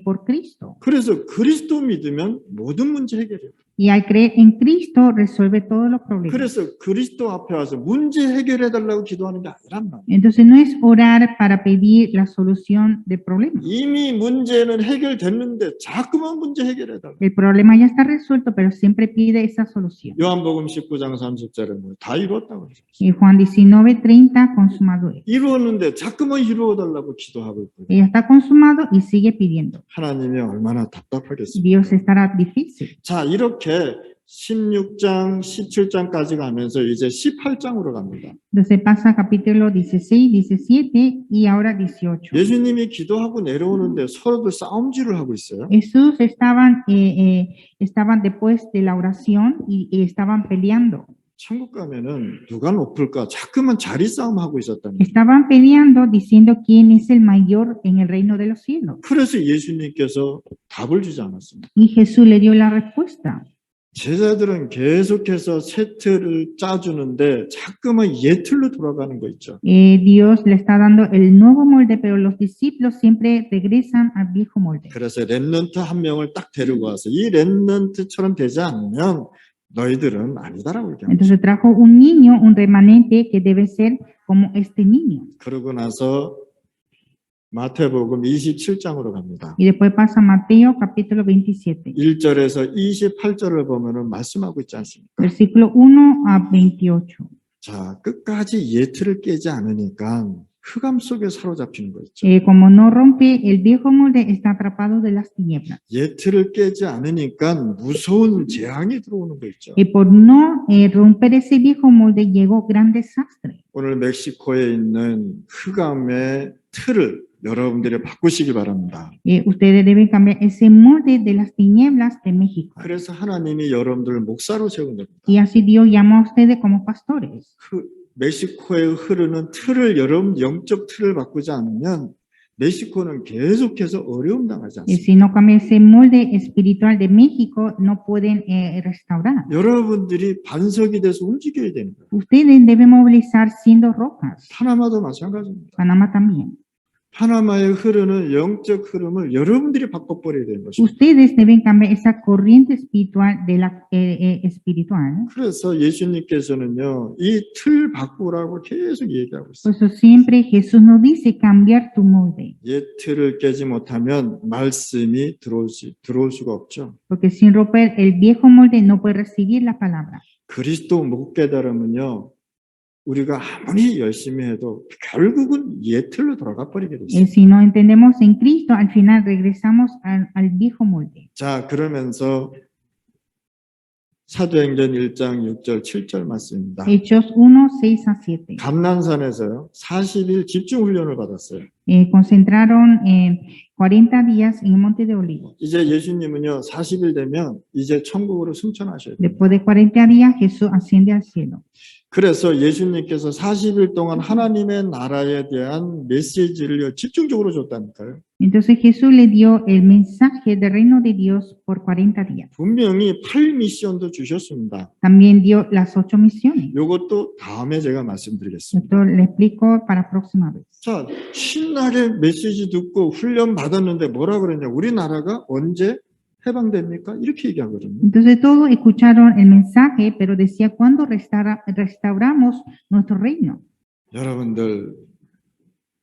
por Cristo. 그래서 그리스도 믿으면 모든 문제 해결해요. Y al creer en Cristo resuelve todos los problemas. 그래서 그리스도 앞에 와서 문제 해결해 달라고 기도하는 게 아니란 말이에요. Entonces no es orar para pedir la solución del problema. 이미 문제는 해결됐는데 자꾸만 문제 해결해 달라. El problema ya está resuelto, pero siempre pide esa solución. 요한복음 19장 30절에 다 이루었다고 했어요. Y Juan 19:30, consumado es. 이루었는데 자꾸만 이루어 달라고 기도하고 있고요. Ya está consumado y sigue pidiendo. 하나님이 얼마나 답답하겠습니까? Dios estará difícil. 자, 이렇게 16장, 17장까지 가면서 이제 18장으로 갑니다. Entonces pasa capítulo 16, 17 y ahora 18. 예수님이 기도하고 내려오는데 서로들 싸움질을 하고 있어요. Jesús estaban después de la oración y estaban peleando. 천국 가면은 누가 높을까? 자꾸만 자리 싸움 하고 있었다는 거예요. Estaban peleando diciendo quién es el mayor en el reino de los cielos. 그래서 예수님께서 답을 주지 않았습니다. Y Jesús le dio la respuesta. 제자들은 계속해서 새 틀을 짜주는데 자꾸만 옛 틀로 돌아가는 거 있죠. Dios le está dando el nuevo molde, pero los discípulos siempre regresan al viejo molde. 그래서 렘넌트 한 명을 딱 데리고 와서 이 렘넌트처럼 되지 않으면 너희들은 아니다라고 얘기합니다. Entonces trajo un niño, un remanente que debe ser como este niño. 그러고 나서 마태복음 27장으로 갑니다. Y después pasa Mateo capítulo 27, 1절에서 28절을 보면은 말씀하고 있지 않습니까? versículo 1 a 28. 자, 끝까지 예틀을 깨지 않으니까 흑암 속에 사로잡히는 거 있죠. Como no rompe el viejo molde, está atrapado de las tinieblas. 예틀을 깨지 않으니까 무서운 재앙이 들어오는 거 있죠. Y por no romper ese viejo molde llegó gran desastre. 오늘 멕시코에 있는 흑암의 틀을 여러분들이 바꾸시기 바랍니다. Ustedes deben cambiar ese molde de las tinieblas de México. 그래서 하나님이 여러분들을 목사로 세운 겁니다. Y así Dios llama a ustedes como pastores. 멕시코에 흐르는 틀을 여러분 영적 틀을 바꾸지 않으면 멕시코는 계속해서 어려움 당하지 Y 않습니다. si no cambia ese molde espiritual de México, no pueden restaurar. 여러분들이 반석이 돼서 움직여야 되는 거예요. Ustedes deben movilizar siendo rocas. 파나마도 마찬가지입니다. Panamá también. 파나마에 흐르는 영적 흐름을 여러분들이 바꿔버려야 되는 것입니다. Ustedes deben cambiar esa corriente espiritual de la espiritual. 그래서 예수님께서는요, 이 틀 바꾸라고 계속 얘기하고 Por 있어요. eso siempre Jesús nos dice cambiar tu molde, 옛 틀을 깨지 못하면 말씀이 들어올 수가 없죠. porque sin romper el viejo molde no puede recibir la palabra. 그리스도 못 깨달으면요, 우리가 아무리 열심히 해도 결국은 옛 틀로 돌아가 버리게 됐어요. Si no entendemos en Cristo, al final regresamos al viejo molde. 자, 그러면서 사도행전 1장 6절 7절 말씀입니다. Hechos 1, 6 a 7. 감난산에서요 40일 집중 훈련을 받았어요. Concentraron 40 días en el monte de Olivos. 이제 예수님은요 40일 되면 이제 천국으로 승천하셔야 돼요. Después de 40 días, Jesús asciende al cielo. 그래서 예수님께서 40일 동안 하나님의 나라에 대한 메시지를 집중적으로 줬다니까요. Entonces Jesús le dio el mensaje del reino de Dios por 40 días. 분명히 8미션도 주셨습니다. También dio las 8 misiones. 이것도 다음에 제가 말씀드리겠습니다. Esto le explico para próxima vez. 자, 신나게 메시지 듣고 훈련 받았는데 뭐라 그러냐? 우리나라가 언제 해방됩니까? 이렇게 얘기하거든요. Entonces todos escucharon el mensaje, pero decía, ¿cuándo restauramos nuestro reino? 여러분들,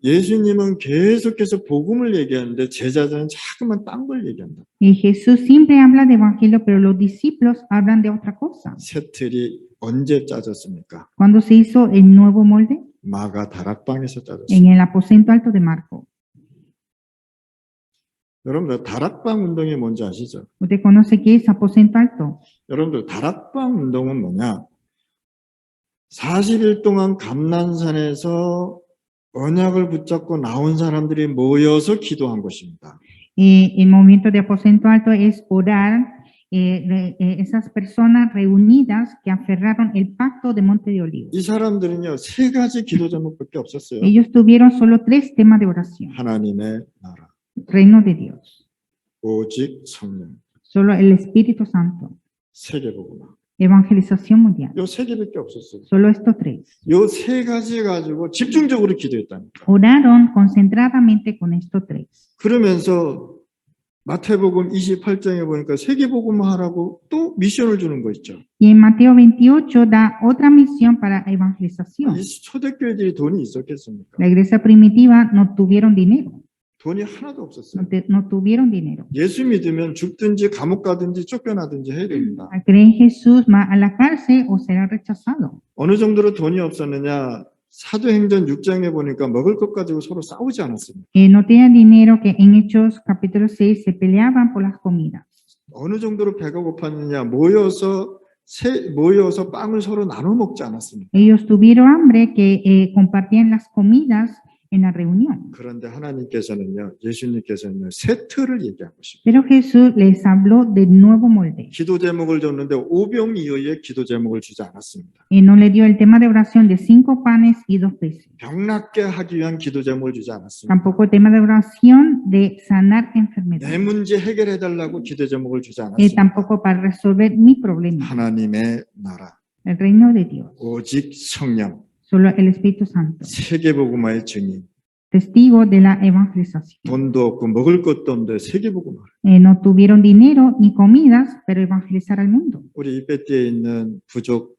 예수님은 계속해서 복음을 얘기하는데 제자들은 자꾸만 딴 걸 얘기한다. Y Jesús siempre habla de evangelio, pero los discípulos hablan de otra cosa. 새 틀이 언제 짜졌습니까? ¿Cuándo se hizo el nuevo molde? 마가 다락방에서 짜졌습니다. En el aposento alto de Marco. 여러분들 다락방 운동이 뭔지 아시죠? ¿Usted conoce qué es aposento alto? 여러분들 다락방 운동은 뭐냐? 40일 동안 감난산에서 언약을 붙잡고 나온 사람들이 모여서 기도한 것입니다. El movimiento de aposento alto es orar esas personas reunidas que aferraron el pacto de Monte de Olivos. 이 사람들은요, 세 가지 기도 제목밖에 없었어요. Ellos tuvieron solo 3 temas de oración. 하나님의 나라, Reino de Dios, 오직 성령, solo el Espíritu Santo, 세계복음화. evangelización mundial. 요 세 개밖에 없었어요. Solo estos 3. 요 세 가지 가지고 집중적으로 기도했다니까. Oraron concentradamente con estos 3. 그러면서 마태복음 28장에 보니까 세계복음화 하라고 또 미션을 주는 거 있죠. Y en Mateo 28 da otra misión para evangelización. 이 초대교회들이 돈이 있었겠습니까? La iglesia primitiva no tuvieron dinero, 돈이 하나도 없었어요. no tuvieron dinero. 예수 믿으면 죽든지 감옥 가든지 쫓겨나든지 해야 됩니다. Al creer en Jesús va a la cárcel o será rechazado. 어느 정도로 돈이 없었느냐? 사도행전 6장에 보니까 먹을 것 가지고 서로 싸우지 않았습니다. No tenían dinero, que en Hechos capítulo 6 se peleaban por las comidas. 어느 정도로 배가 고팠느냐? 모여서 빵을 서로 나눠 먹지 않았습니다. Ellos tuvieron hambre, que compartían las comidas en la reunión. 그런데 하나님께서는요, 예수님께서는요, 새 틀을 얘기한 것입니다. Pero Jesús les habló del nuevo molde. 기도 제목을 줬는데 오병이어의 기도 제목을 주지 않았습니다. No le dio el tema de oración de 5 panes y 2 peces. 병 낫게 하기 위한 기도 제목을 주지 않았습니다. Tampoco el tema de oración de sanar 내 enfermedades. 문제 해결해 달라고 기도 제목을 주지 않았습니다. Tampoco para resolver mi problema. 하나님의 나라, El reino de Dios. 오직 성령, Solo el Espíritu Santo. 세계복음화의 증인. Testigo de la evangelización. 돈도 없고 먹을 것도 없는데 세계복음화. No tuvieron dinero ni comidas, pero evangelizar al mundo. 우리 이베트에 있는 부족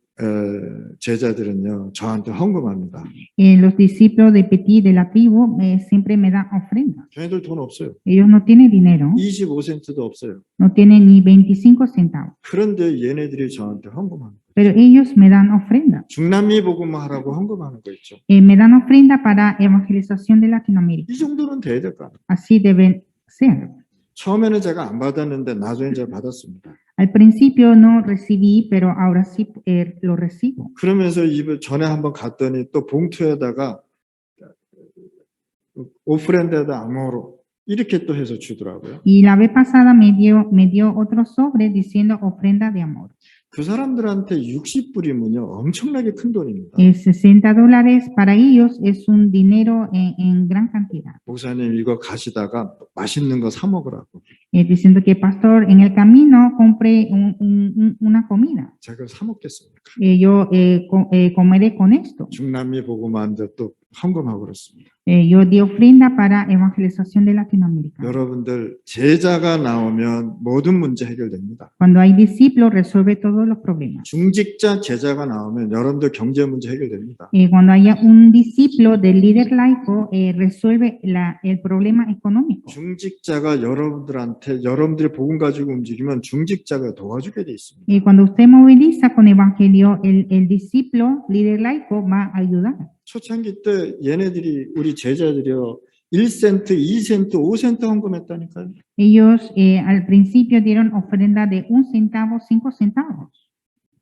제자들은요, 저한테 헌금합니다. Los discípulos de Petit de la tribu siempre me dan ofrendas. 걔네들 돈 없어요. Ellos no tienen dinero, 25센트도 없어요. no tienen ni 25 centavos, 그런데 얘네들이 저한테 헌금하는 거예요. pero ellos me dan ofrendas. 중남미 복음화하라고 헌금하는 거 있죠. Me dan ofrenda para evangelización de Latinoamérica. 이 정도는 돼야 될 거 아니에요. Así deben ser. 처음에는 제가 안 받았는데 나중에 제가 받았습니다. Al principio no recibí, pero ahora sí lo recibo. 그러면서 전에 한번 갔더니 또 봉투에다가 오프렌드에다 아모로 이렇게 또 해서 주더라고요. Y la vez pasada me dio otro sobre diciendo ofrenda de amor. 그 사람들한테 60불이면요 엄청나게 큰 돈입니다. $60 para ellos es un dinero en gran cantidad. 목사님 이거 가시다가 맛있는 거 사 먹으라고. Diciendo que pastor, en el camino compre una comida. 제가 사 먹겠습니까? Yo comeré con esto. 중남미 복음화인데 또 헌금하고 그렇습니다. Yo di ofrenda para evangelización de Latinoamérica. 여러분들 제자가 나오면 모든 문제 해결됩니다. Cuando hay discípulos resuelve todos los problemas. 중직자 제자가 나오면 여러분들 경제 문제 해결됩니다. Cuando haya un discípulo del líder laico resuelve el problema económico. 중직자가 여러분들이 복음 가지고 움직이면 중직자가 도와주게 돼 있습니다. Cuando usted moviliza con evangelio, el discípulo líder laico va a ayudar. 초창기 때 얘네들이 우리 제자들이요 1센트, 2센트, 5센트 헌금했다니까요. Ellos al principio dieron ofrenda de 1 centavo, 5 centavos.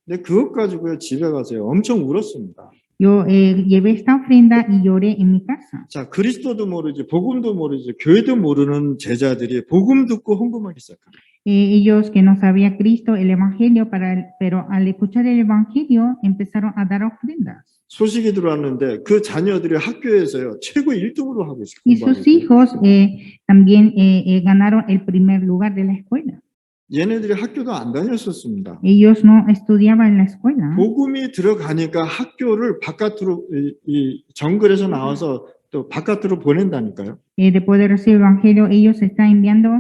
근데 그것 가지고요 집에 가서요 엄청 울었습니다. Yo llevé esta ofrenda y lloré en mi casa. 자, 그리스도도 모르지, 복음도 모르지, 교회도 모르는 제자들이 복음 듣고 헌금하기 시작합니다. Ellos que no sabían Cristo, el evangelio, pero al escuchar el evangelio empezaron a dar ofrendas. 소식이 들어왔는데 그 자녀들이 학교에서요 최고 1등으로 하고 있어요. Y sus hijos también ganaron el primer lugar de la escuela. 얘네들이 학교도 안 다녔었습니다. Ellos no estudiaban en la escuela. 복음이 들어가니까 학교를 바깥으로 이 정글에서 나와서 또 바깥으로 보낸다니까요. Después de recibir el evangelio, ellos están enviando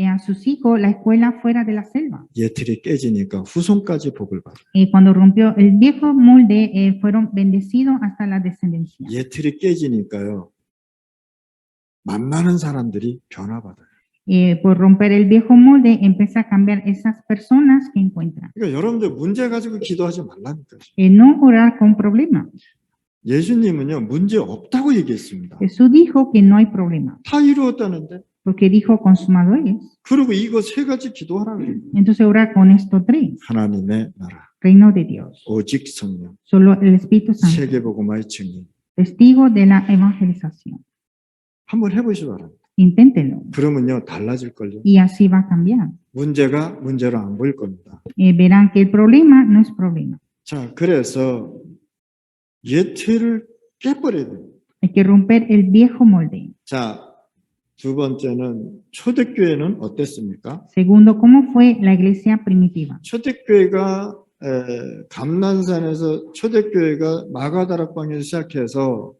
a sus hijos la escuela fuera de la selva. 예틀이 깨지니까 후손까지 복을 받아요. Cuando rompió el viejo molde, fueron bendecidos hasta la descendencia. 예틀이 깨지니까요. 만나는 사람들이 변화받아요. Por romper el viejo molde, empieza a cambiar esas personas que encuentran. 그러니까 여러분들 문제 가지고 기도하지 말라니까요. No orar con problemas. 예수님은요 문제 없다고 얘기했습니다. Jesús dijo que no hay problema, 다 이루었다는데. porque dijo consumado es. 그리고 이거 세 가지 기도하라 그래요. Entonces orar con estos 3. 하나님의 나라, Reino de Dios, 오직 성령, solo el Espíritu Santo, 세계복음화의 증인. testigo de la evangelización. 한번 해보시기 바랍니다. Inténtelo. 그러면요, 달라질걸요. Y así va a cambiar. 문제가 문제로 안 보일 겁니다. Verán que el problema no es problema. 자, 그래서 옛 틀을 깨버려야 돼요. Hay que romper el viejo molde. 자, 두 번째는 초대교회는 어땠습니까? Segundo, ¿cómo fue la iglesia primitiva? 초대교회가 감난산에서 초대교회가 마가다락방에서 시작해서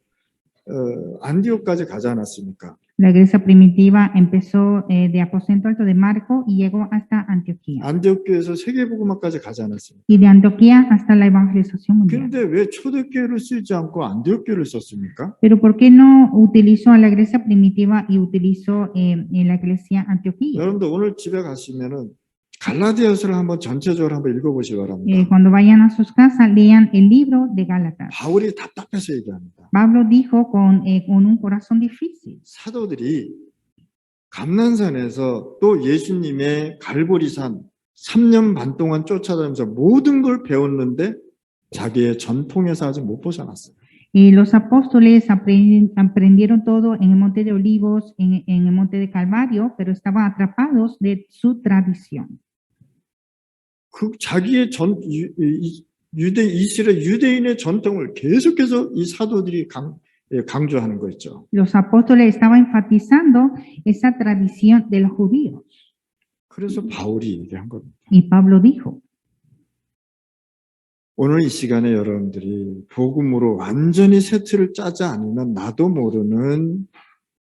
안디옥까지 가지 않았습니까? La iglesia primitiva empezó de Aposento Alto de Marco y llegó hasta Antioquía. 안디옥교회에서 세계복음화까지 가지 않았습니까? Y de Antioquía hasta la evangelización mundial. 근데 왜 초대교회를 쓰지 않고 안디옥교회를 썼습니까? Pero ¿por qué no utilizó a la iglesia primitiva y utilizó en la iglesia antioquía? 여러분들 오늘 집에 가시면은 갈라디아서를 한번 전체적으로 한번 읽어보시기 바랍니다. Cuando vayan a sus casas, lean el libro de Gálatas. 바울이 답답해서 얘기합니다. Pablo dijo con un corazón difícil. 사도들이 감난산에서 또 예수님의 갈보리산 3년 반 동안 쫓아다니면서 모든 걸 배웠는데 자기의 전통에서 아직 못 벗어났어요. Los apóstoles aprendieron todo en el monte de Olivos, en el monte de Calvario, pero estaban atrapados de su tradición. 그 자기의 이스라엘 유대인의 전통을 계속해서 이 사도들이 강조하는 거 있죠. Los apóstoles estaban enfatizando esa tradición de los judíos. 그래서 바울이 얘기한 겁니다. Y Pablo dijo, 오늘 이 시간에 여러분들이 복음으로 완전히 새 틀을 짜지 않으면 나도 모르는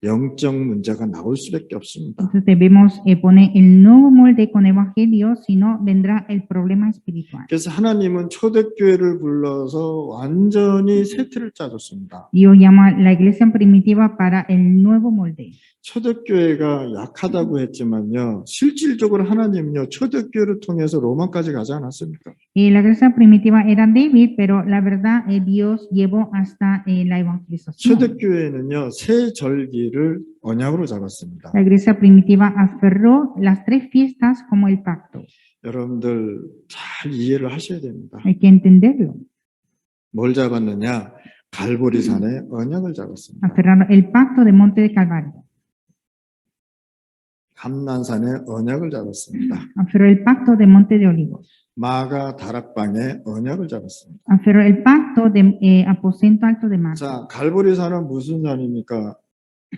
영적 문제가 나올 수밖에 없습니다. entonces debemos poner el nuevo molde con evangelio, si no vendrá el problema espiritual. 그래서 하나님은 초대교회를 불러서 완전히 새 틀을 짜줬습니다. Dios llama a la iglesia primitiva para el nuevo molde. 초대교회가 약하다고 했지만요, 실질적으로 하나님은요, 초대교회를 통해서 로마까지 가지 않았습니까? La iglesia primitiva era débil, pero la verdad Dios llevó hasta la evangelización. 초대교회는요, 새 절기를 언약으로 잡았습니다. La iglesia primitiva aferró las tres fiestas como el pacto. 여러분들 잘 이해를 하셔야 됩니다. Hay que entenderlo. 뭘 잡았느냐? 갈보리산의 언약을 잡았습니다. Aferraron el pacto de Monte de Calvario. 감난산의 언약을 잡았습니다. Aferró el pacto de Monte de Olivos. 마가 다락방의 언약을 잡았습니다. Aferró el pacto de Aposento Alto de Marco. 자, 갈보리산은 무슨 산입니까?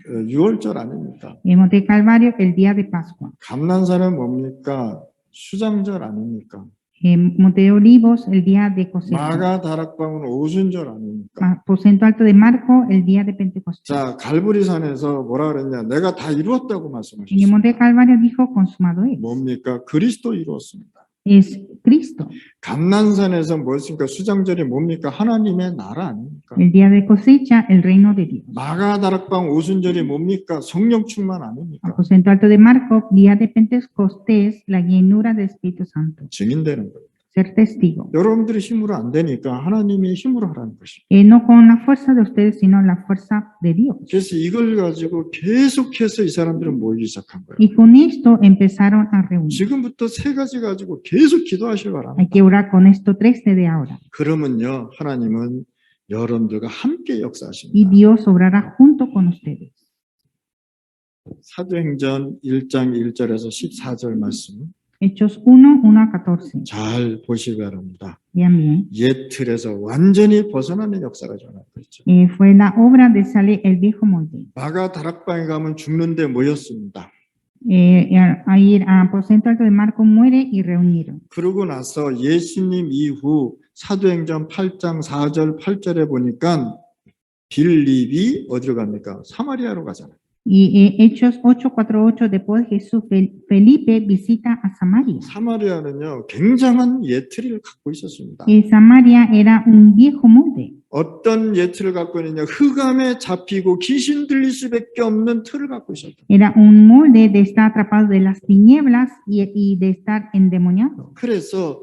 6월절 아닙니까? Monte de Calvario, el día de Pascua. 감난산은 뭡니까? 수장절 아닙니까? Monte de Olivos, el día de cosecha. 마가 다락방은 오순절 아닙니까? Aposento Alto de Marco, el día de Pentecostés. 자, 갈보리산에서 뭐라 그랬냐? 내가 다 이루었다고 En el 말씀하셨습니다. Monte de Calvario dijo, consumado es. 뭡니까? 그리스도 이루었습니다. Es Cristo. 감난산에서 뭐였습니까? 수장절이 뭡니까? 하나님의 나라 아닙니까? El día de cosecha, el reino de Dios. 마가 다락방 오순절이 뭡니까? 성령 충만 아닙니까? Aposento Alto de Marco, día de Pentecostés, la llenura del Espíritu Santo. 증인되는 거예요. Ser testigo. 여러분들의 힘으로 안 되니까 하나님의 힘으로 하라는 것입니다. No con la fuerza de ustedes, sino la fuerza de Dios. 그래서 이걸 가지고 계속해서 이 사람들은 모이기 시작한 거예요. Y con esto empezaron a reunir. 지금부터 세 가지 가지고 계속 기도하시기 Hay 바랍니다. que orar con esto tres desde ahora. 그러면요, 하나님은 여러분들과 함께 Y 역사하십니다. Dios obrará junto con ustedes. 사도행전 1장 1절에서 14절 말씀 Hechos 1, 1 a 14. 잘 보시기 바랍니다. Vean bien. 옛 틀에서 완전히 벗어나는 역사가 전하고 있죠. Fue la obra de salir el viejo molde. 마가 다락방에 가면 죽는데 모였습니다. Ahí a Aposento Alto de Marco muere y reunieron. 그러고 나서 예수님 이후 사도행전 8장 4절 8절에 보니까 빌립이 어디로 갑니까? 사마리아로 가잖아요. Y Hechos 8:48, después de Jesús, Felipe visita a Samaria. 사마리아는요, 굉장한 예틀을 갖고 있었습니다. Samaria era un viejo molde. 어떤 예틀을 갖고 있느냐? 흑암에 잡히고 귀신 들릴 수밖에 없는 틀을 갖고 있었다. Era un molde de estar atrapado de las tinieblas y de estar endemoniado. 그래서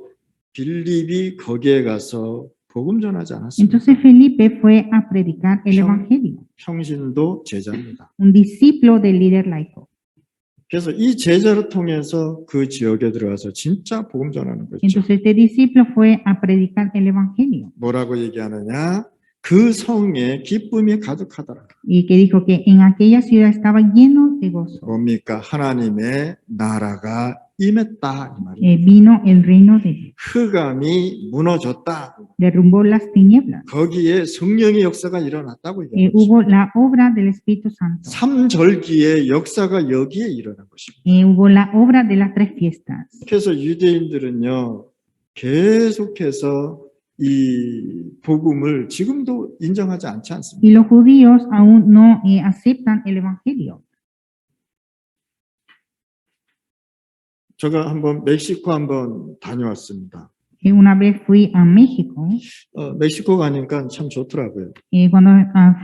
빌립이 거기에 가서 복음 전하지 않았습니다. Entonces Felipe fue a predicar el evangelio, 평신도 제자입니다. un discípulo del líder laico. 그래서 이 제자를 통해서 그 지역에 들어가서 진짜 복음 전하는 거죠. Entonces este discípulo fue a predicar el evangelio. 뭐라고 얘기하느냐? 그 성에 기쁨이 가득하더라. y que dijo que en aquella ciudad estaba lleno de gozo. 뭡니까? 하나님의 나라가 임했다 이 말이에요. Vino el reino de Dios, 흑암이 무너졌다. derrumbó las tinieblas. 거기에 성령의 역사가 일어났다고 얘기합니다. Hubo la obra del Espíritu Santo. 삼절기의 역사가 여기에 일어난 것입니다. Hubo la obra de las tres fiestas. 그래서 유대인들은요, 계속해서 이 복음을 지금도 인정하지 않지 않습니다. Y los judíos aún no aceptan el Evangelio. 제가 한번 멕시코 한번 다녀왔습니다. Una vez fui a México. 멕시코 가니까 참 좋더라고요. Cuando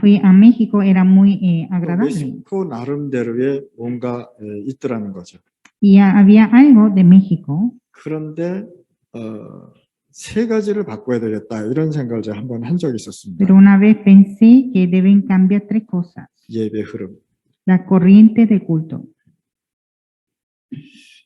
fui a México era muy agradable. 멕시코 나름대로의 뭔가 있더라는 거죠. Y había algo de México. 그런데 세 가지를 바꿔야 되겠다 이런 생각을 제가 한번 한 적이 있었습니다. Pero una vez pensé que deben cambiar tres cosas. 예배 흐름. La corriente de culto.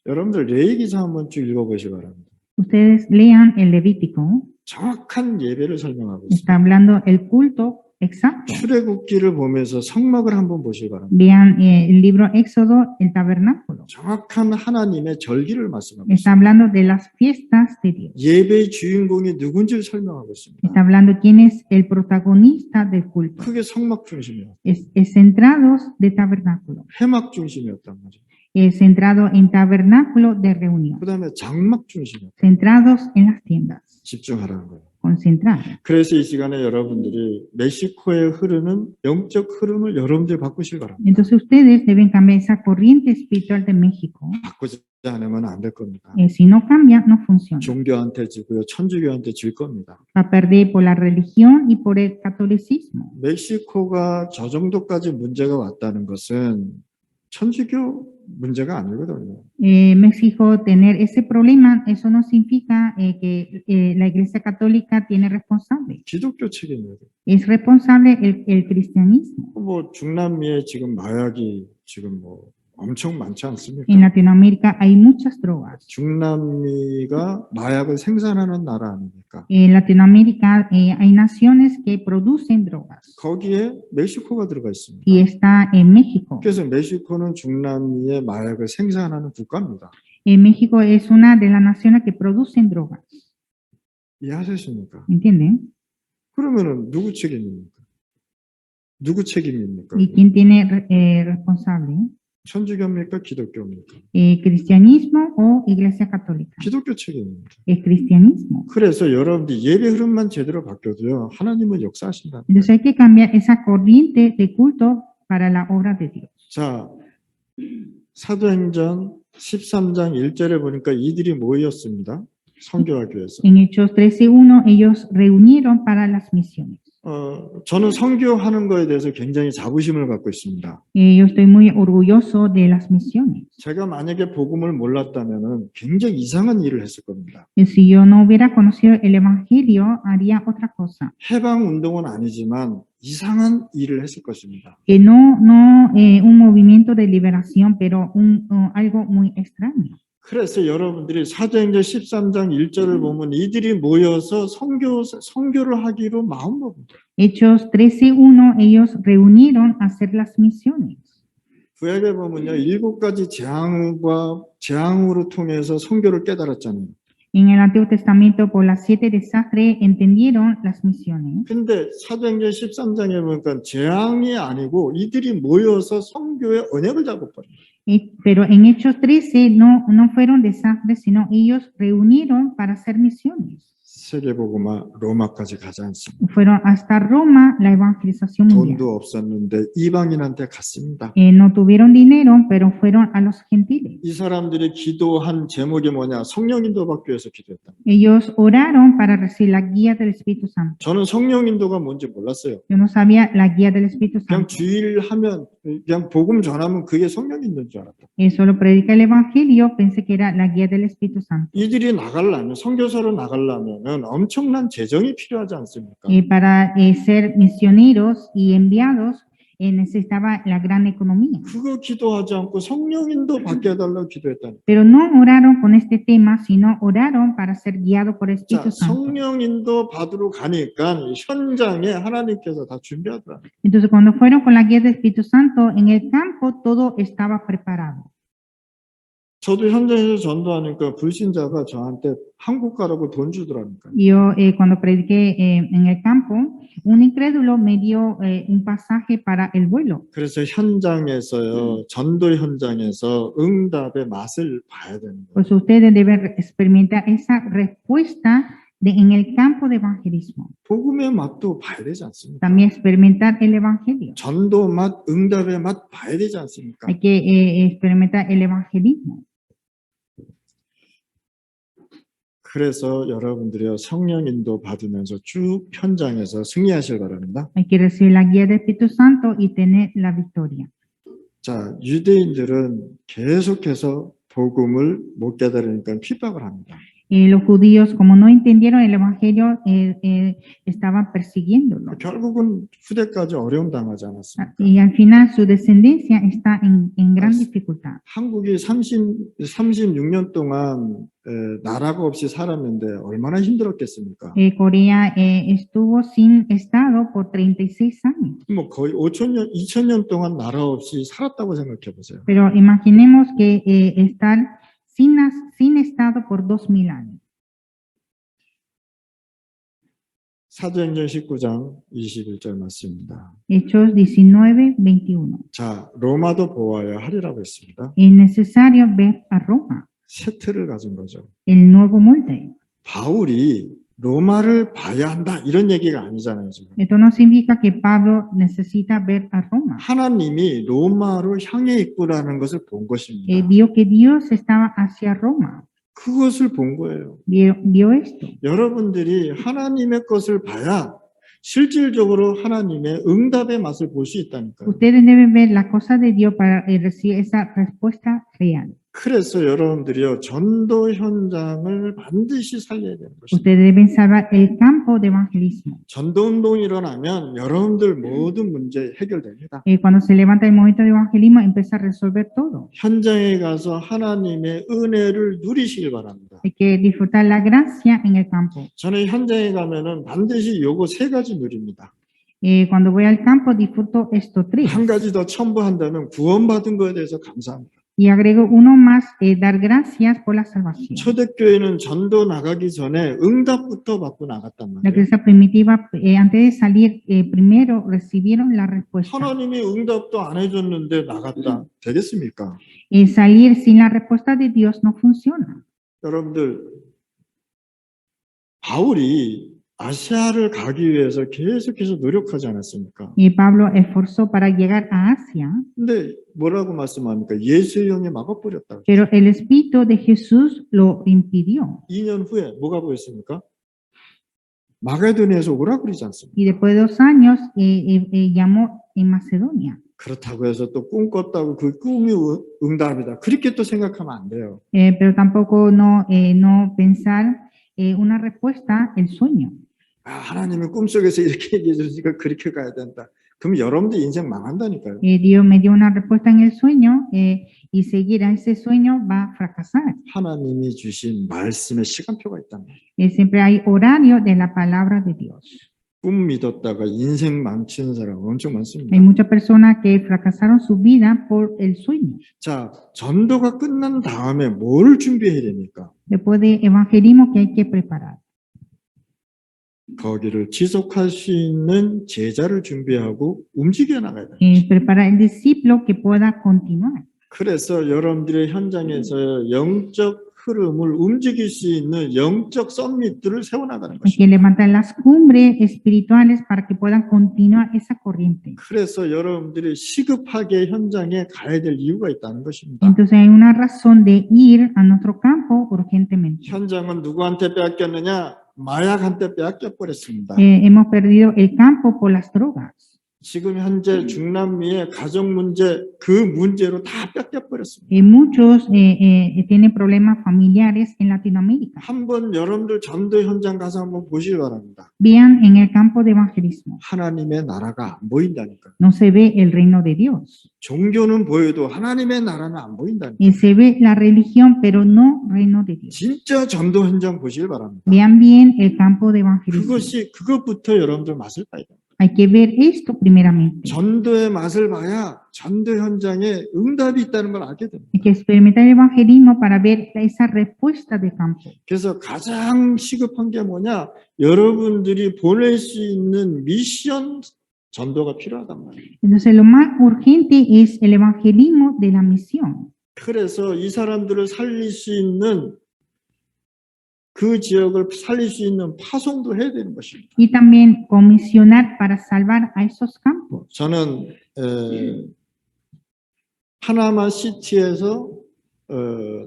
여러분들 레위기서 한번 쭉 읽어보시기 바랍니다. Ustedes lean el Levítico. 정확한 예배를 설명하고 있습니다. Está hablando el culto exacto. 출애굽기를 보면서 성막을 한번 보시기 바랍니다. Vean el libro Éxodo, el tabernáculo. 정확한 하나님의 절기를 말씀하고 Está 있습니다. hablando de las fiestas de Dios. 예배의 주인공이 누군지를 설명하고 있습니다. Está hablando quién es el protagonista del culto. 크게 성막 중심이었다. Es centrados de tabernáculo. 회막 중심이었단 말이에요. Centrado en tabernáculo de reunión. 그 다음에 장막 중심이었다. Centrados en las tiendas. 집중하라는 거예요. Concentrar. 그래서 이 시간에 여러분들이 멕시코에 흐르는 영적 흐름을 여러분들이 바꾸실 바랍니다. Entonces ustedes deben cambiar esa corriente espiritual de México. 바꾸지 않으면 안 될 겁니다. Si no cambia, no funciona. 종교한테 지고요, 천주교한테 질 겁니다. Va a perder por la religión y por el catolicismo. 멕시코가 저 정도까지 문제가 왔다는 것은 천주교 문제가 아니거든요. México tener ese problema, eso no significa que la Iglesia Católica tiene responsable. 기독교 책임이에요. Es responsable el cristianismo. 뭐 중남미에 지금 마약이 지금 뭐 엄청 많지 않습니까? En Latinoamérica hay muchas drogas. 중남미가 마약을 생산하는 나라 아닙니까? En Latinoamérica hay naciones que producen drogas 거기에 멕시코가 들어가 있습니다. y está en México. 그래서 멕시코는 중남미의 마약을 생산하는 국가입니다. México es una de las naciones que producen drogas. 이해하셨습니까? ¿Entienden? 그러면은 누구 책임입니까? 누구 책임입니까? ¿Y quién tiene responsable? 천주교입니까? 기독교입니까? ¿Cristianismo o Iglesia Católica? 기독교 책임입니다. Es cristianismo. 그래서 여러분들이 예배 흐름만 제대로 바뀌어도요, 하나님은 역사하신다. Entonces hay que cambiar esa corriente de culto para la obra de Dios. 자, 사도행전 13장 1절에 보니까 이들이 모였습니다. 선교하기 위해서. En Hechos 13:1 ellos reunieron para las misiones. 저는 선교하는 거에 대해서 굉장히 자부심을 갖고 있습니다. Yo estoy muy orgulloso de las misiones. 제가 만약에 복음을 몰랐다면은 굉장히 이상한 일을 했을 겁니다. Si yo no hubiera conocido el Evangelio, haría otra cosa. 해방 운동은 아니지만 이상한 일을 했을 것입니다. Que no un movimiento de liberación, pero algo muy extraño. 그래서 여러분들이 사도행전 13장 1절을 보면 이들이 모여서 선교를 하기로 마음먹은 거예요. Hechos 13:1 ellos reunieron a hacer las misiones. 구약에 보면요, 7가지 재앙으로 통해서 선교를 깨달았잖아요. En el Antiguo Testamento, por las 7 desastres, entendieron las misiones. 근데 사도행전 13장에 보니까 재앙이 아니고 이들이 모여서 선교의 언약을 잡아버려요. Pero en Hechos 13 no fueron desastres, sino ellos reunieron para hacer misiones. 세계복음화 로마까지 가지 않습니다. Fueron hasta Roma la evangelización mundial. 돈도 없었는데 이방인한테 갔습니다. No tuvieron dinero, pero fueron a los gentiles. 이 사람들이 기도한 제목이 뭐냐? 성령인도 받기 위해서 기도했다. Ellos oraron para recibir la guía del Espíritu Santo. 저는 성령인도가 뭔지 몰랐어요. Yo no sabía la guía del Espíritu 그냥 Santo. 주일하면 그냥 복음 전하면 그게 성령인도인 줄 알았다. Solo predica el Evangelio, pensé que era la guía del Espíritu Santo. 이들이 나가려면 선교사로 나가려면 엄청난 재정이 필요하지 않습니까? Para ser misioneros y enviados necesitaba la gran economía. 그거 기도하지 않고 성령인도 받게 해달라고 기도했다는. Pero no oraron con este tema, sino oraron para ser guiados por el 자, Espíritu Santo. 성령인도 받으러 가니까 현장에 하나님께서 다 준비하더라. Entonces, cuando fueron con la guía del Espíritu Santo, en el campo todo estaba preparado. 저도 현장에서 전도하니까 불신자가 저한테 한국 가라고 돈 주더라니까. Yo, cuando prediqué en el campo, un incrédulo me dio un pasaje para el vuelo. 그래서 현장에서요, 전도 현장에서 응답의 맛을 봐야 되는 거예요. Pues ustedes deben experimentar esa respuesta en el campo de evangelismo. 복음의 맛도 봐야 되지 않습니까? También experimentar el evangelio. 전도 맛, 응답의 맛 봐야 되지 않습니까? Hay que experimentar el evangelismo. 그래서 여러분들이요, 성령 인도 받으면서 쭉 현장에서 승리하실 바랍니다. Hay que recibir la guía del Espíritu Santo y tener la victoria. 자, 유대인들은 계속해서 복음을 못 깨달으니까 핍박을 합니다. Los judíos, como no entendieron el evangelio, estaban persiguiéndolo. 결국은 후대까지 어려움 당하지 않았습니까? Y al final su descendencia está en gran dificultad. 한국이 36년 동안 나라가 없이 살았는데 얼마나 힘들었겠습니까? Corea estuvo sin Estado por 36 años. 뭐 거의 2000년 동안 나라 없이 살았다고 생각해 보세요. Pero imaginemos que estar sin Estado por 2000 años. 사도행전 19장 21절 말씀입니다. Hechos 19:21. 자, 로마도 보아야 하리라고 했습니다. Es necesario ver a Roma, 새 틀을 가진 거죠. el nuevo molde. 바울이 로마를 봐야 한다 이런 얘기가 아니잖아요, 지금. Esto no significa que Pablo necesita ver a Roma. 하나님이 로마로 향해 있구라는 것을 본 것입니다. Vio que Dios estaba hacia Roma. 그것을 본 거예요. Vio esto. 여러분들이 하나님의 것을 봐야 실질적으로 하나님의 응답의 맛을 볼 수 있다니까요. Ustedes deben ver la cosa de Dios para recibir esa respuesta real. 그래서 여러분들이요, 전도 현장을 반드시 살려야 되는 것입니다. Ustedes deben salvar el campo de evangelismo. 전도 운동이 일어나면 여러분들 모든 문제 해결됩니다. Cuando se levanta el momento de evangelismo, empieza a resolver todo. 현장에 가서 하나님의 은혜를 누리시길 바랍니다. Hay que disfrutar la gracia en el campo. 저는 현장에 가면은 반드시 요거 세 가지 누립니다. Cuando voy al campo, disfruto estos tres. 한 가지 더 첨부한다면 구원받은 거에 대해서 감사합니다. Y agrego uno más, dar gracias por la salvación. 초대교회는 전도 나가기 전에 응답부터 받고 나갔단 La 말이에요. iglesia primitiva, antes de salir, primero recibieron la respuesta. 하나님이 응답도 안 해줬는데 나갔다. 되겠습니까? Salir sin la respuesta de Dios no funciona. 여러분들, 바울이 아시아를 가기 위해서 계속해서 노력하지 않았습니까? Pablo esforzó para llegar a Asia, 근데 뭐라고 말씀합니까? 예수의 영이 막아버렸다. pero el Espíritu de Jesús lo impidió. 2년 후에 뭐가 보였습니까? 마게도니아에서 오라 그러지 않습니까? Y después de 2 años llamó en Macedonia. 그렇다고 해서 또 꿈 꿨다고 그 꿈이 응답이다. 그렇게 또 생각하면 안 돼요. Pero tampoco no pensar una respuesta, el sueño. 아, 하나님은 꿈속에서 이렇게 얘기해 주시니까 그렇게 가야 된다. 그럼 여러분들 인생 망한다니까요. Dios me dio una respuesta en el sueño y seguir a ese sueño va a fracasar. 하나님이 주신 말씀의 시간표가 있단 말이에요. Siempre hay horario de la palabra de Dios. 꿈 믿었다가 인생 망치는 사람 엄청 많습니다. Hay muchas personas que fracasaron su vida por el sueño. 자, 전도가 끝난 다음에 뭘 준비해야 됩니까? Después de evangelismo, que hay que preparar. 거기를 지속할 수 있는 제자를 준비하고 움직여 나가야 돼요. Preparar el discípulo que pueda continuar. 그래서 여러분들의 현장에서 영적 흐름을 움직일 수 있는 영적 썸밋들을 세워나가는 Hay 것입니다. que levantar las cumbres espirituales para que puedan continuar esa corriente. 그래서 여러분들이 시급하게 현장에 가야 될 이유가 있다는 것입니다. Entonces hay una razón de ir a nuestro campo urgentemente. 현장은 누구한테 빼앗겼느냐? 마약한테 빼앗겨 버렸습니다. Hemos perdido el campo por las drogas. 지금 현재 중남미의 가정 문제 그 문제로 다 뺏겨버렸습니다. Muchos tienen problemas familiares en Latinoamérica. 한번 여러분들 전도 현장 가서 한번 보시기 바랍니다. Vean en el campo de evangelismo, 하나님의 나라가 안 보인다니까. no se ve el reino de Dios. 종교는 보여도 하나님의 나라는 안 보인다니까. Se ve la religión, pero no reino de Dios. 진짜 전도 현장 보시길 바랍니다. Vean bien el campo de evangelismo. 그것부터 여러분들 맛을 봐야 돼요. Hay que ver esto primeramente. 전도의 맛을 봐야 전도 현장에 응답이 있다는 걸 알게 됩니다. Hay que experimentar el evangelismo para ver esa respuesta de campo. 그래서 가장 시급한 게 뭐냐? 여러분들이 보낼 수 있는 미션 전도가 필요하단 말이에요. Entonces, lo más urgente es el evangelismo de la misión. 그래서 이 사람들을 살릴 수 있는 그 지역을 살릴 수 있는 파송도 해야 되는 것입니다. Y también comisionar para salvar a esos campos. 저는 파나마 시티에서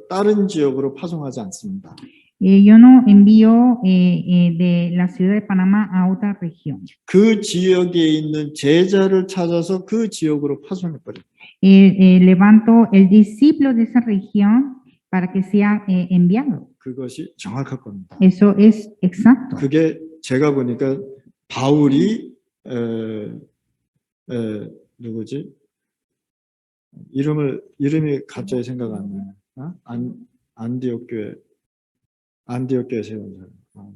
다른 지역으로 파송하지 않습니다. Yo no envío de la ciudad de Panamá a otra región. 그 지역에 있는 제자를 찾아서 그 지역으로 파송해버려요. Levanto el discípulo de esa región para que sea enviado. 그것이 정확할 겁니다. Eso es exacto. 그게 제가 보니까 바울이 누구지? 이름이 갑자기 생각 안 나요. 안디옥 교회 세운 사람.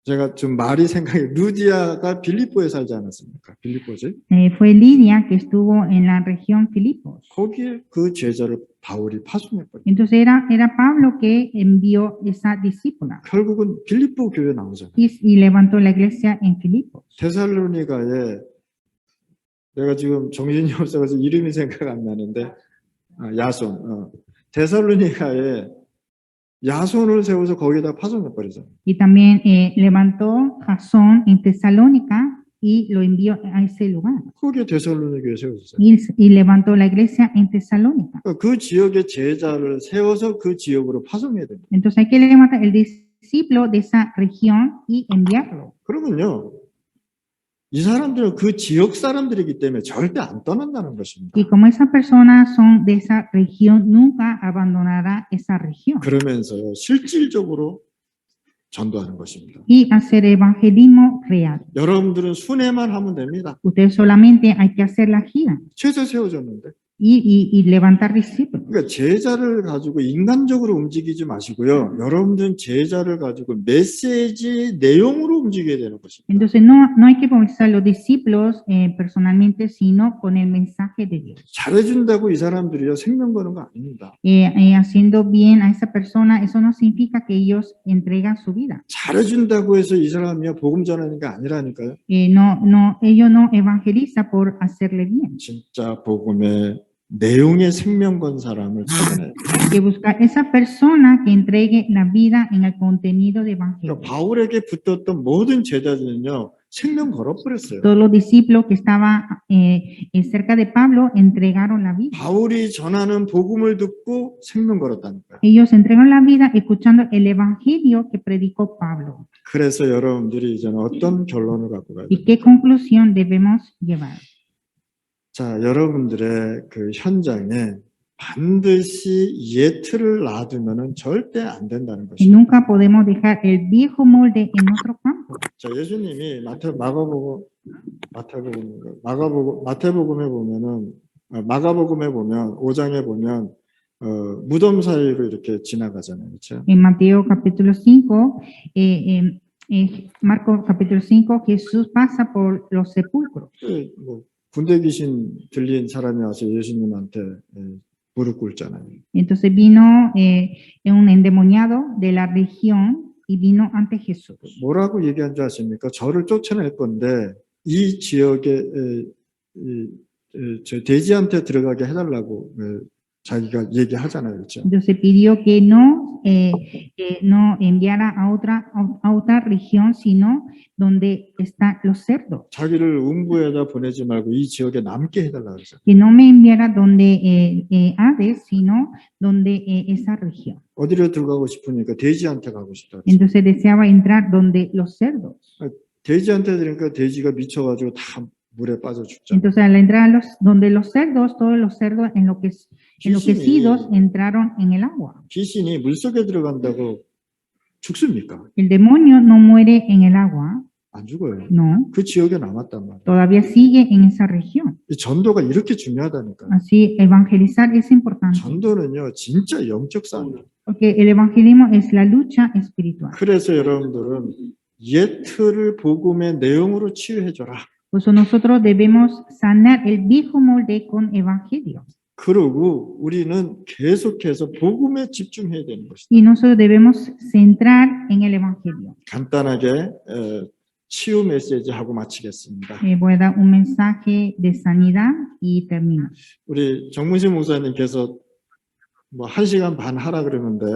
제가 좀 말이 생각이 루디아가 빌립보에 살지 않았습니까? 빌립보지? Fue Lidia que estuvo en la región Filipos. 거기에 그 제자를 바울이 파송해버려요. Entonces era Pablo que envió esa discípula 결국은 빌립보 교회 나오잖아요. y levantó la iglesia en Filipos. 데살로니가에 내가 지금 정신이 없어가지고 이름이 생각 안 나는데 야손. 데살로니가에 야손을 세워서 거기다 파송해버리잖아요. Y también levantó Jasón en Tesalónica y lo envió a ese lugar. 거기에 데살로니가에 세워졌어요. Y levantó la iglesia en Tesalónica. 그 지역의 제자를 세워서 그 지역으로 파송해야 됩니다. Entonces hay que levantar el discípulo de esa región y enviarlo. 그러면요, 이 사람들은 그 지역 사람들이기 때문에 절대 안 떠난다는 것입니다. Y como esas personas son de esa región, nunca abandonará esa región. 그러면서요, 실질적으로 전도하는 것입니다. Y hacer evangelismo real. 여러분들은 순회만 하면 됩니다. Ustedes solamente hay que hacer la gira 최소 세워졌는데. y levantar discípulos. 그러니까 제자를 가지고 인간적으로 움직이지 마시고요. 여러분들은 제자를 가지고 메시지 내용으로 움직여야 되는 것입니다. Entonces no hay que comenzar los discípulos personalmente, sino con el mensaje de Dios. 잘해준다고 이 사람들이요 생명 거는 거 아닙니다. Haciendo bien a esa persona, eso no significa que ellos entregan su vida. 잘해준다고 해서 이 사람이요 복음 전하는 게 아니라니까요. Ellos no evangelizan por hacerle bien. 진짜 복음의 내용의 생명 건 사람을 찾아내요. Hay que buscar esa persona que entregue la vida en el contenido de evangelio. 그러니까 바울에게 붙었던 모든 제자들은요 생명 걸어버렸어요. Todos los discípulos que estaban cerca de Pablo entregaron la vida. 바울이 전하는 복음을 듣고 생명 걸었다니까요. Ellos entregaron la vida escuchando el evangelio que predicó Pablo. 그래서 여러분들이 이제는 어떤 결론을 갖고 가야 돼요? ¿Y qué conclusión debemos llevar? 자, 여러분들의 그 현장에 반드시 예틀을 놔두면은 절대 안 된다는 Y 것입니다. nunca podemos dejar el viejo molde en nuestro campo. 자, 예수님이 마가복음에 보면 5장에 보면 무덤 사이로 이렇게 지나가잖아요, 그렇죠? En Mateo capítulo 5, Marcos capítulo 5, Jesús pasa por los sepulcros. 뭐 군대 귀신 들린 사람이 와서 예수님한테 무릎 꿇잖아요. Entonces vino un endemoniado de la región y vino ante Jesús. 뭐라고 얘기한 줄 아십니까? 저를 쫓아낼 건데 이 지역에 저 돼지한테 들어가게 해달라고 자기가 얘기하잖아요, 그렇죠? Entonces pidió que no enviara a otra región, sino donde están los cerdos. 자기를 음부에다 보내지 말고 이 지역에 남게 해달라고 그랬어요. Que no me enviara donde Hades, sino donde esa región. 어디로 들어가고 싶으니까 돼지한테 가고 싶다. Entonces deseaba entrar donde los cerdos. 돼지한테 드리니까 돼지가 미쳐가지고 다 물에 빠져 죽잖아. Entonces, al entrar a donde los cerdos, todos los cerdos enloquecidos entraron en el agua. 귀신이 물속에 들어간다고 죽습니까? El demonio no muere en el agua, 안 죽어요. no, 그 지역에 남았단 말이에요. todavía sigue en esa región. 이 전도가 이렇게 중요하다니까요. Así, evangelizar es importante, 전도는요, 진짜 영적 싸움이에요. porque el evangelismo es la lucha espiritual. 그래서 여러분들은 옛 틀을 복음의 내용으로 치유해줘라. Por eso nosotros debemos sanar el viejo molde con evangelio. 그러고 우리는 계속해서 복음에 집중해야 되는 것이다. Y nosotros debemos centrar en el evangelio. 간단하게 치유 메시지 하고 마치겠습니다. Voy a dar un mensaje de sanidad y termino. 우리 정문신 목사님께서 뭐 1시간 반 하라 그러는데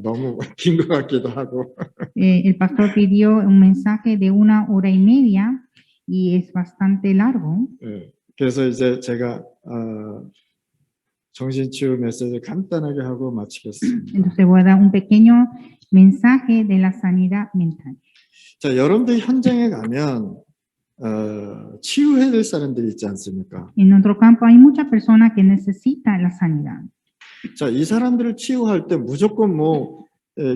너무 긴 것 같기도 하고. El pastor pidió un mensaje de 1 hora y media y es bastante largo. 그래서 이제 제가 정신치유 메시지 간단하게 하고 마치겠습니다. Entonces voy a dar un pequeño mensaje de la sanidad mental. 자, 여러분들 현장에 가면 치유해야 될 사람들이 있지 않습니까? En nuestro campo hay muchas personas que necesitan la sanidad. 자, 이 사람들을 치유할 때 무조건 뭐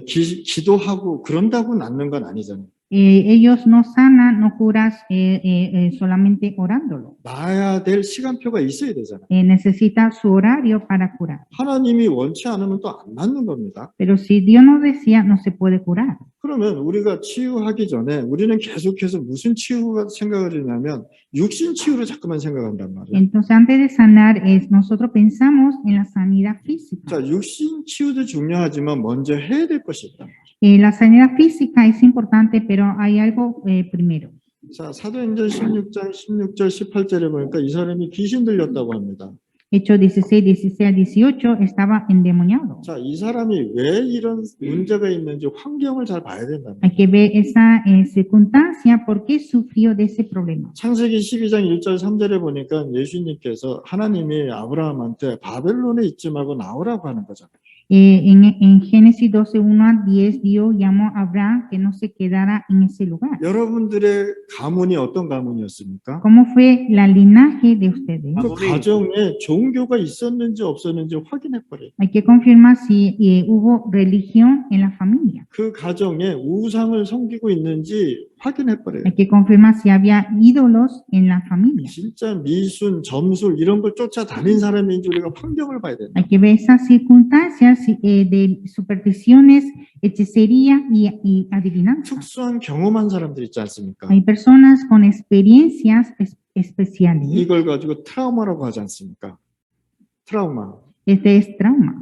기도하고 그런다고 낫는 건 아니잖아요. Ellos no sanan, no curas solamente orándolo. 나야 될 시간표가 있어야 되잖아요. Necesita su horario para curar. 하나님이 원치 않으면 또 안 낫는 겁니다. Pero si Dios no decía, no se puede curar. 그러면 우리가 치유하기 전에 우리는 계속해서 무슨 치유가 생각을 하냐면 육신 치유로 자꾸만 생각한단 말이에요. Entonces, antes de sanar, nosotros pensamos en la sanidad física. 자, 육신 치유도 중요하지만 먼저 해야 될 것이 있다. La sanidad física es importante, pero hay algo primero. 자, 사도행전 16장 16절 18절에 보니까 이 사람이 귀신 들렸다고 합니다. Hechos 16, 16 al 18 estaba endemoniado. 자, 이 사람이 왜 이런 문제가 있는지 환경을 잘 봐야 된다. Hay que ver esa circunstancia, por qué sufrió de ese problema. 창세기 12장 1절 3절에 보니까 예수님께서 하나님이 아브라함한테 바벨론에 있지 말고 나오라고 하는 거잖아요. En Génesis 12, 1 al 10, Dios llamó a Abraham que no se quedara en ese lugar. 여러분들의 가문이 어떤 가문이었습니까? ¿Cómo fue la linaje de ustedes? 그 가정에 종교가 있었는지 없었는지 확인해 버려요. Hay que confirmar si hubo religión en la familia. 그 가정에 우상을 섬기고 있는지 확인해 버려요. Hay que confirmar si había ídolos en la familia. 진짜 미순, 점술 이런 걸 쫓아다닌 사람인지 우리가 환경을 봐야 된다. Hay que ver esas circunstancias de supersticiones, hechicería y adivinanza. 특수한 경험한 사람들 있지 않습니까? Hay personas con experiencias especiales. 이걸 가지고 트라우마라고 하지 않습니까? 트라우마. Este es trauma.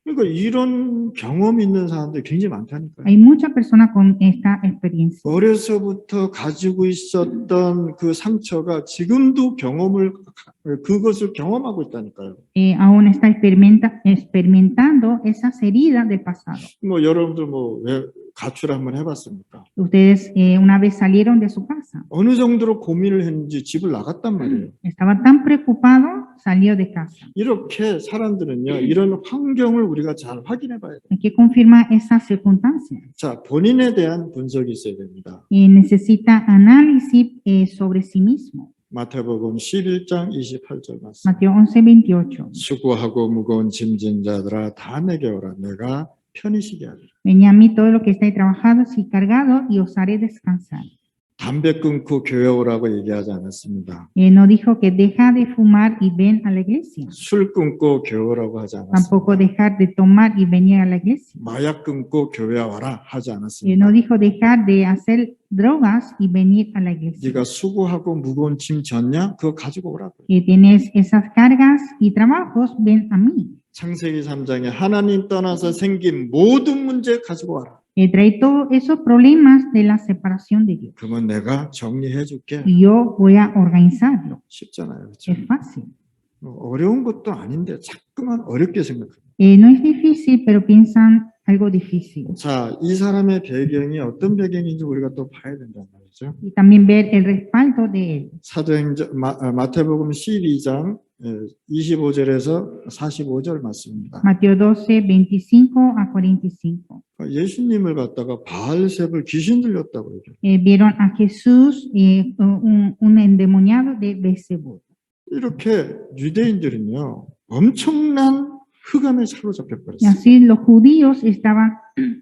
그러니까 이런 경험이 있는 사람들이 굉장히 많다니까요. Hay muchas personas con esta experiencia. 어려서부터 가지고 있었던 그 상처가 지금도 그것을 경험하고 있다니까요. Aún está experimentando esas heridas del pasado. 뭐 여러분들 왜 가출 한번 해봤습니까? Ustedes una vez salieron de su casa. 어느 정도로 고민을 했는지 집을 나갔단 말이에요. Estaba tan preocupado, salió de casa. 이렇게 사람들은요, 이런 환경을 우리가 잘 확인해 봐야 돼요. Hay que confirmar esas circunstancias. 자, 본인에 대한 분석이 있어야 됩니다. Necesita análisis sobre sí mismo. 마태복음 11장 28절 말씀. Mateo 11:28. 수고하고 무거운 짐진 자들아 다 내게 오라 내가 편히 쉬게 하리라. Venid a mí todos los que estáis trabajados y cargados y os haré descansar. 담배 끊고 교회 오라고 얘기하지 않았습니다. No dijo que deja de fumar y ven a la iglesia. 술 끊고 교회 오라고 하지 Tampoco 않았습니다. dejar de tomar y venir a la iglesia. 마약 끊고 교회 와라 하지 No 않았습니다. dijo dejar de hacer drogas y venir a la iglesia. 네가 수고하고 무거운 짐 졌냐? 그거 가지고 오라고. Tienes esas cargas y trabajos, ven a mí. 창세기 3장에 하나님 떠나서 생긴 모든 문제 가지고 와라. Trae todos esos problemas de la separación de Dios. 그러면 내가 정리해 줄게. Y yo voy a organizarlo. 쉽잖아요. 그렇죠? Es fácil. 어려운 것도 아닌데 자꾸만 어렵게 생각합니다. No es difícil, pero piensan algo difícil. 자, 이 사람의 배경이 어떤 배경인지 우리가 또 봐야 된단 말이죠. Y también ver el respaldo de él. 사도행전 마태복음 12장 25절에서 45절 말씀입니다. Mateo 12, 25 a 45. 예수님을 갖다가 바알셉을 귀신 들렸다고 얘기해요. Vieron a Jesús, un endemoniado de Beelzebub. 이렇게 유대인들은요, 엄청난 흑암에 사로잡혀 Y 버렸어요. así los judíos estaban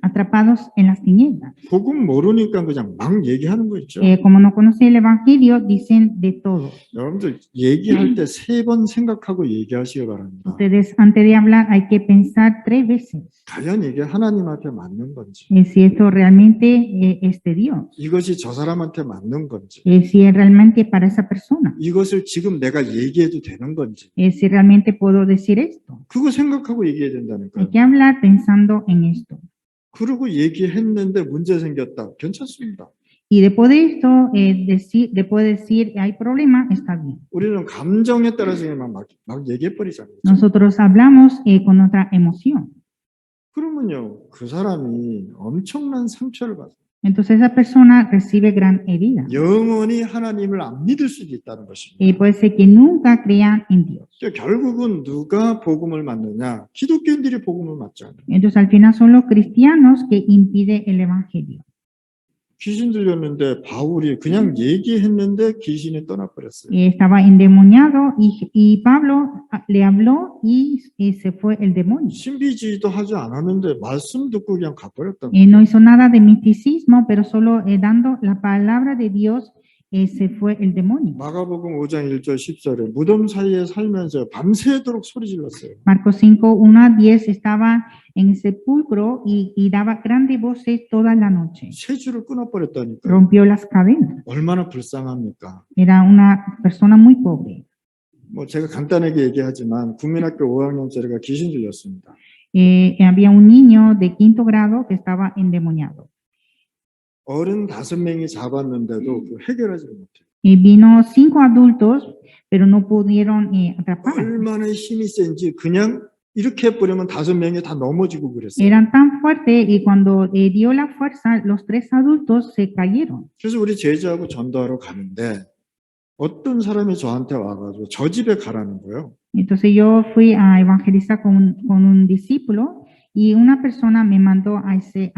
atrapados en las tinieblas. 복음 모르니까 그냥 막 얘기하는 거 있죠. Como no conocen el Evangelio, dicen de todo. 여러분들 얘기할 때 3번 생각하고 얘기하시기 바랍니다. Ustedes, antes de hablar, hay que pensar 3 veces 과연 이게 하나님 앞에 맞는 건지, si esto realmente es de Dios, 이것이 저 사람한테 맞는 건지, si es realmente para esa persona, 이것을 지금 내가 얘기해도 되는 건지, si realmente puedo decir esto. 그거 생각하고 얘기해야 Hay 된다니까요. que hablar pensando en esto. 그러고 얘기했는데 문제 생겼다. 괜찮습니다. Y después de esto, después de decir hay problema, está bien. 우리는 감정에 따라서 그냥 막 얘기해버리잖아요. Nosotros hablamos con nuestra emoción. 그러면요, 그 사람이 엄청난 상처를 받아요. Entonces esa persona recibe gran herida. 영원히 하나님을 안 믿을 수도 있다는 것입니다. Y puede ser que nunca crean en Dios. 그러니까 결국은 누가 복음을 맞느냐? 기독교인들이 복음을 맞잖아요. Entonces al final son los cristianos que impiden el evangelio. 귀신 들렸는데 바울이 그냥 얘기했는데 귀신이 떠나버렸어요. Estaba endemoniado y Pablo le habló y se fue el demonio. 신비주의도 하지 않았는데 말씀 듣고 그냥 가버렸다고. No hizo nada de misticismo, pero solo dando la palabra de Dios se fue el demonio. 마가복음 5장 1절 10절에 무덤 사이에 살면서 밤새도록 소리 질렀어요. Marcos 5, 1 a 10 estaba en el sepulcro y daba grandes voces toda la noche. 세 줄을 끊어버렸다니까. Rompió las cadenas. 얼마나 불쌍합니까? Era una persona muy pobre. 뭐 제가 간단하게 얘기하지만 국민학교 5학년짜리가 귀신 들렸습니다. Había un niño de 5º grado que estaba endemoniado. 어른 5명이 잡았는데도 그 해결하지 못해요. Vino 5 adultos, pero no pudieron atrapar. 얼마나 힘이 센지 그냥 이렇게 해버리면 5명이 다 넘어지고 그랬어요. Eran tan fuertes y cuando dio la fuerza, los 3 adultos se cayeron. 그래서 우리 제자하고 전도하러 가는데 어떤 사람이 저한테 와가지고 저 집에 가라는 거예요. Entonces yo fui a evangelizar con un discípulo y una persona me mandó a ese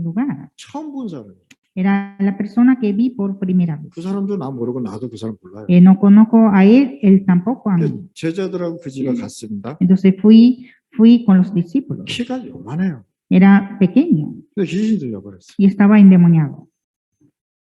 lugar. 처음 본 사람이에요. Era la persona que vi por primera vez. 그 사람도 나 모르고 나도 그 사람 몰라요. No conozco a él tampoco a mí. 제자들하고 그 집에 갔습니다. Entonces fui con los discípulos. 키가 요만해요. Era pequeño 근데 귀신이 들려버렸어요. y estaba endemoniado.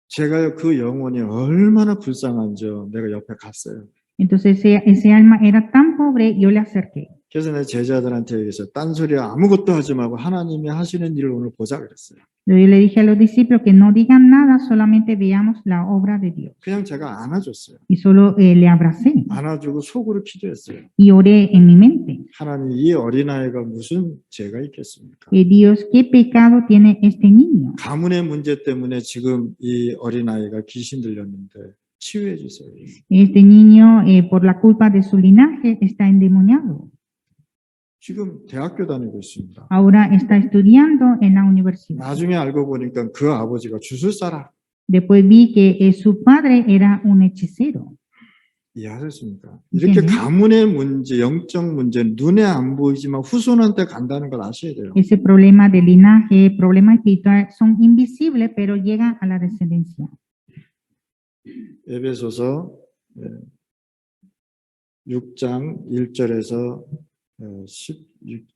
제가 그 영혼이 얼마나 불쌍한지 내가 옆에 갔어요. Entonces ese alma era tan pobre, yo le acerqué. 그래서 내 제자들한테 얘기해서 딴소리 아무것도 하지 말고 하나님이 하시는 일을 오늘 보자 그랬어요. Yo le dije a los discípulos que no digan nada, solamente veamos la obra de Dios. 그냥 제가 안아줬어요. Y solo le abracé 안아주고 속으로 기도했어요. y oré en mi mente. 하나님 이 어린아이가 무슨 죄가 있겠습니까? Dios, ¿qué pecado tiene este niño? 가문의 문제 때문에 지금 이 어린아이가 귀신 들렸는데 치유해 주세요. Este niño, por la culpa de su linaje, está endemoniado. 지금 대학교 다니고 있습니다. Ahora está estudiando en la universidad. 나중에 알고 보니까 그 아버지가 주술사라. Después vi que su padre era un hechicero. 이해하셨습니까? 이렇게 가문의 문제, 영적 문제, 눈에 안 보이지만 후손한테 간다는 걸 아셔야 돼요. Ese problema de linaje, problema espiritual, son invisibles, pero llegan a la descendencia. 에베소서 6장 1절에서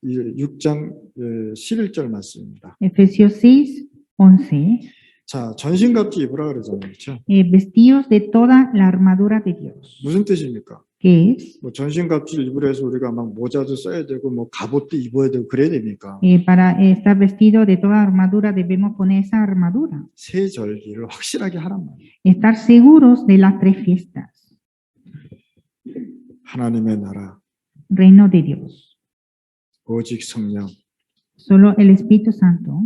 6장 11절 말씀입니다. Efesios 6, 11. 자, 전신갑주 입으라 그러잖아요. 그렇죠? Vestidos de toda la armadura de Dios. 무슨 뜻입니까? ¿Qué es? 뭐 전신갑주를 입으라 해서 우리가 막 모자도 써야 되고 뭐 갑옷도 입어야 되고 그래야 됩니까? Para estar vestido de toda armadura debemos poner esa armadura. 세 절기를 확실하게 하란 말이에요. Estar seguros de las 3 fiestas. 하나님의 나라, Reino de Dios. 오직 성령, Solo el Espíritu Santo.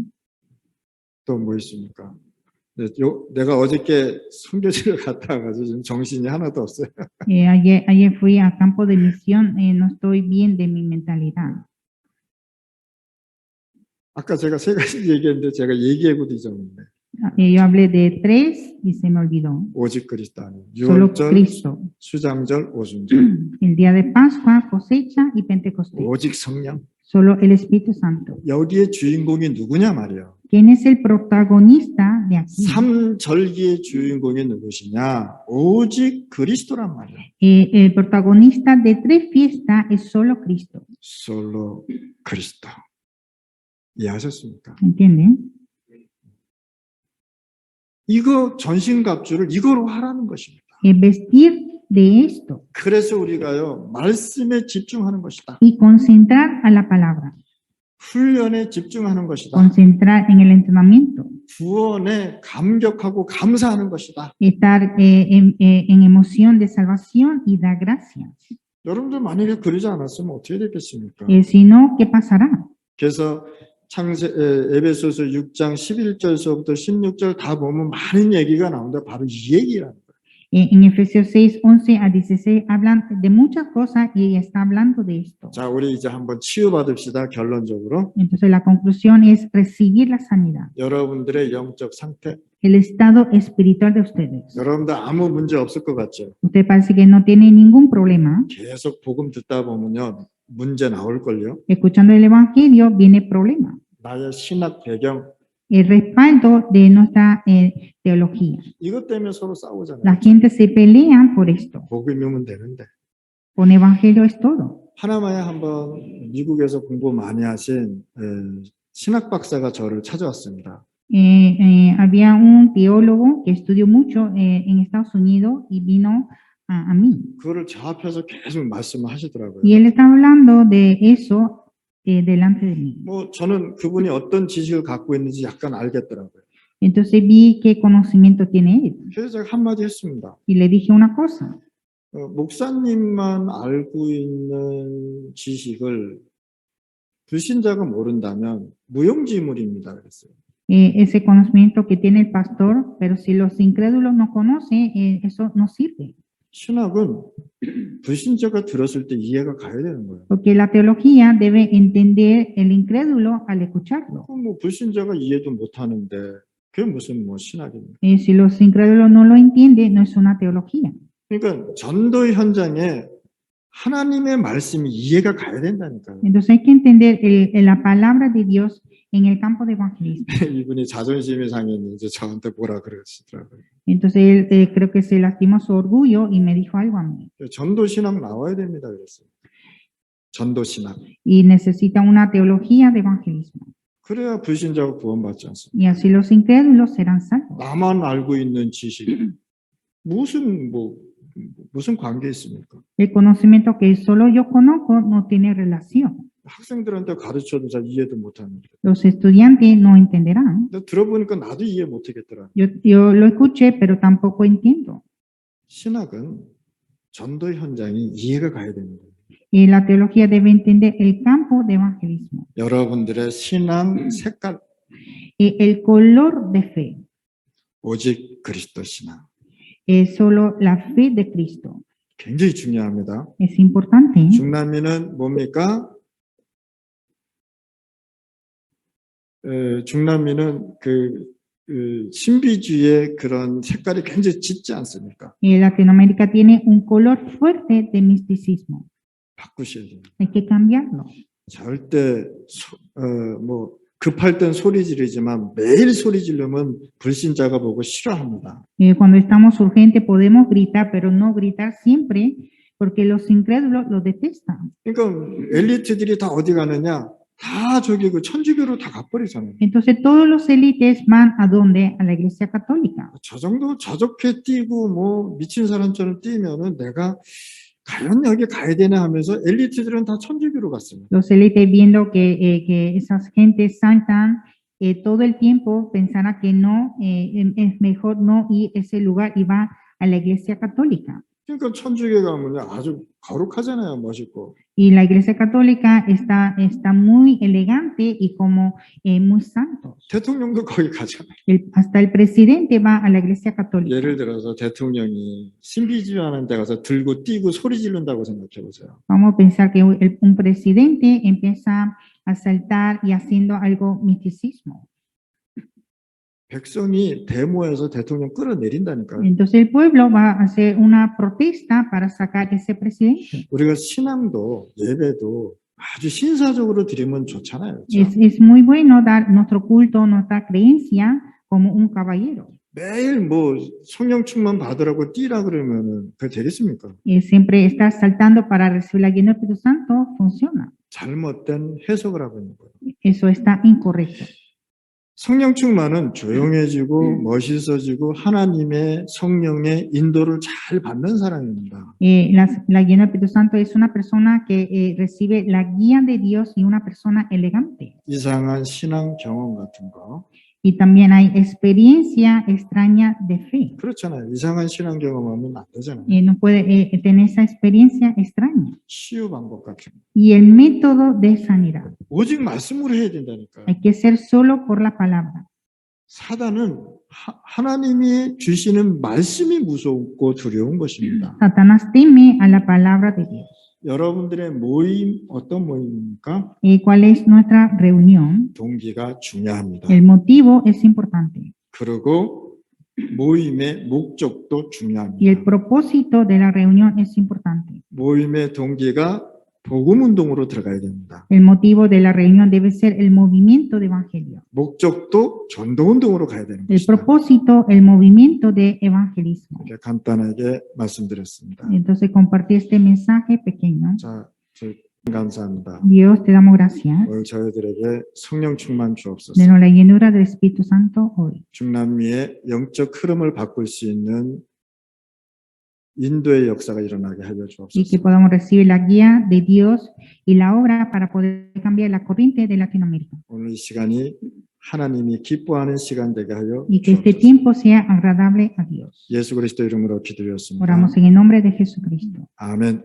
또 뭐 있습니까? 내가 어저께 선교지를 갔다 와가지고 지금 정신이 하나도 없어요. Ayer fui a campo de misión, no estoy bien de mi mentalidad. 아까 제가 3가지 얘기했는데 제가 얘기하고도 잊었는데 Yo hablé de 3 y se me olvidó. 오직 그리스도 아니에요. Solo 6월절, Cristo. 수장절, 오순절, El día de Pascua, cosecha y Pentecostés. 오직 성령. solo el Espíritu Santo. 여기에 주인공이 누구냐 말이야. ¿Quién es el protagonista de aquí? 삼절기의 주인공이 누구시냐? 오직 그리스도란 말이야. El protagonista de tres fiestas es solo Cristo. 솔로 그리스도. 이해하셨습니까? ¿Entienden? 이거 전신갑주를 이거로 하라는 것입니다. Vestir de esto 그래서 우리가요 말씀에 집중하는 것이다. y concentrar a la palabra, 훈련에 집중하는 것이다. concentrar en el entrenamiento, 구원에 감격하고 감사하는 것이다. estar en emoción de salvación y dar gracias. 여러분들 만약에 그러지 않았으면 어떻게 됐겠습니까? Si no, ¿qué pasará? 그래서 에베소서 6장 11절서부터 16절 다 보면 많은 얘기가 나오는데 바로 이 얘기라는 거예요. En Efesios 6, 11 a 16 hablan de muchas cosas y está hablando de esto. 자, 우리 이제 한번 치유받읍시다. 결론적으로 Entonces la conclusión es recibir la sanidad, 여러분들의 영적 상태, el estado espiritual de ustedes. 여러분들 아무 문제 없을 것 같죠? Usted parece que no tiene ningún problema. 계속 복음 듣다 보면요 문제 나올걸요. Escuchando el Evangelio viene problema. 나의 신학 배경 El respaldo de nuestra teología. 이것 때문에 서로 싸우잖아요. La gente se pelea por esto. 복음이면 되는데. Con Evangelio es todo. 하나마야 한번 미국에서 공부 많이 하신 신학 박사가 저를 찾아왔습니다. Había un teólogo que estudió mucho en Estados Unidos y vino a mí. 그거를 저 앞에서 계속 말씀을 하시더라고요. Y él está hablando de eso delante de mí. 뭐 저는 그분이 어떤 지식을 갖고 있는지 약간 알겠더라고요. Entonces vi qué conocimiento tiene él. 그래서 제가 한마디 했습니다. Y le dije una cosa. 목사님만 알고 있는 지식을 불신자가 모른다면 무용지물입니다. 그랬어요. Ese conocimiento que tiene el pastor, pero si los incrédulos no conocen, eso no sirve. 신학은 불신자가 들었을 때 이해가 가야 되는 거예요. Porque la teología debe entender el incrédulo al escucharlo. 뭐 불신자가 이해도 못하는데 그게 무슨 뭐 신학입니까? Si los incrédulos no lo entienden, no es una teología. 그러니까 전도 현장에 하나님의 말씀이 이해가 가야 된다니까요. Entonces hay que entender la palabra de Dios en el campo de evangelismo. 이분이 자존심이 상했는데 이제 저한테 뭐라 그러시더라고요. Entonces él creo que se lastimó su orgullo y me dijo algo a mí. 전도 신학 나와야 됩니다 그랬어요. 전도 신학. Y necesita una teología de evangelismo. 그래야 불신자가 구원받지 않습니다. Y así los incrédulos serán salvos. 나만 알고 있는 지식 무슨 관계 있습니까? El conocimiento que solo yo conozco no tiene relación. 학생들한테 가르쳐도 잘 이해도 못하는데. Los estudiantes no entenderán. 근데 들어보니까 나도 이해 못하겠더라. Yo lo escuché, pero tampoco entiendo. 신학은 전도 현장이 이해가 가야 되는 거예요. Y la teología debe entender el campo de evangelismo. 여러분들의 신앙 색깔 El color de fe 오직 그리스도 신앙 es solo la fe de Cristo. 굉장히 중요합니다. Es importante. 중남미는 뭡니까? 중남미는 그 신비주의의 그런 색깔이 굉장히 짙지 않습니까? Latinoamérica tiene un color fuerte de misticismo. 바꾸셔야 돼요. Hay que cambiarlo. 절대 뭐 급할 땐 소리 지르지만 매일 소리 지르면 불신자가 보고 싫어합니다. Cuando estamos urgentes podemos gritar, pero no gritar siempre, porque los incrédulos lo detestan. 그러니까 엘리트들이 다 어디 가느냐? 다 저기 그 천주교로 다 가버리잖아요. Entonces todos los élites van a dónde? A la Iglesia Católica. 저 정도 저렇게 뛰고 뭐 미친 사람처럼 뛰면은 내가 과연 여기 가야 되나 하면서 엘리트들은 다 천주교로 갔습니다. Los élites viendo que esas gentes saltan todo el tiempo pensarán que no es mejor no ir a ese lugar y va a la Iglesia Católica. 그러니까 천주교 가면 아주 거룩하잖아요, 멋있고. Y la Iglesia Católica está muy elegante y como muy santos. 대통령도 거기 가잖아요. Hasta el presidente va a la Iglesia Católica. 예를 들어서 대통령이 신비주의하는 데 가서 들고 뛰고 소리 지른다고 생각해 보세요. Vamos a pensar que un presidente empieza a saltar y haciendo algo misticismo. 백성이 데모에서 대통령 끌어내린다니까요. Entonces el pueblo va a hacer una protesta para sacar ese presidente. 우리가 신앙도 예배도 아주 신사적으로 드리면 좋잖아요. 그렇죠? Es muy bueno dar nuestro culto, nuestra creencia como un caballero. 매일 뭐 성령 충만 받으라고 뛰라 그러면은 그게 되겠습니까? Siempre estar saltando para recibir la llena del Espíritu Santo funciona. 잘못된 해석을 하고 있는 거예요. Eso está incorrecto. 성령 충만은 조용해지고 멋있어지고 하나님의 성령의 인도를 잘 받는 사람입니다. La llena del Espíritu Santo es una persona que recibe la guía de Dios y una persona elegante. 이상한 신앙 경험 같은 거. Y también hay experiencia extraña de fe. 그렇잖아요. 이상한 신앙 경험하면 안 되잖아요. No puede tener esa experiencia extraña. 치유 방법 같은 거. Y el método de sanidad. 오직 말씀으로 해야 된다니까요. Hay que ser solo por la palabra. 사단은 하나님이 주시는 말씀이 무섭고 두려운 것입니다. Satanás teme a la palabra de Dios. 여러분들의 모임 어떤 모임입니까? ¿Cuál es nuestra reunión? 동기가 중요합니다. El motivo es importante 그리고 모임의 목적도 y el 중요합니다. propósito de la reunión es importante. 모임의 동기가 복음 운동으로 들어가야 됩니다. El motivo de la reunión debe ser el movimiento de evangelio. 목적도 전도 운동으로 가야 되는 El 것이다. propósito, el movimiento de evangelismo. 이렇게 간단하게 말씀드렸습니다. Entonces compartí este mensaje pequeño. 자, 감사합니다. Dios, te damos gracias. 오늘 저희들에게 성령 충만 주옵소서. Denos la llenura del Espíritu Santo hoy. 중남미의 영적 흐름을 바꿀 수 있는 인도의 역사가 일어나게 하여 Y 주옵소서. que podamos recibir la guía de Dios y la obra para poder cambiar la corriente de Latinoamérica. 오늘 이 시간이 하나님이 기뻐하는 시간 되게 하여 Y que este 주옵소서. tiempo sea agradable a Dios. 예수 그리스도 이름으로 기도드렸습니다. Oramos en el nombre de Jesucristo. 아멘.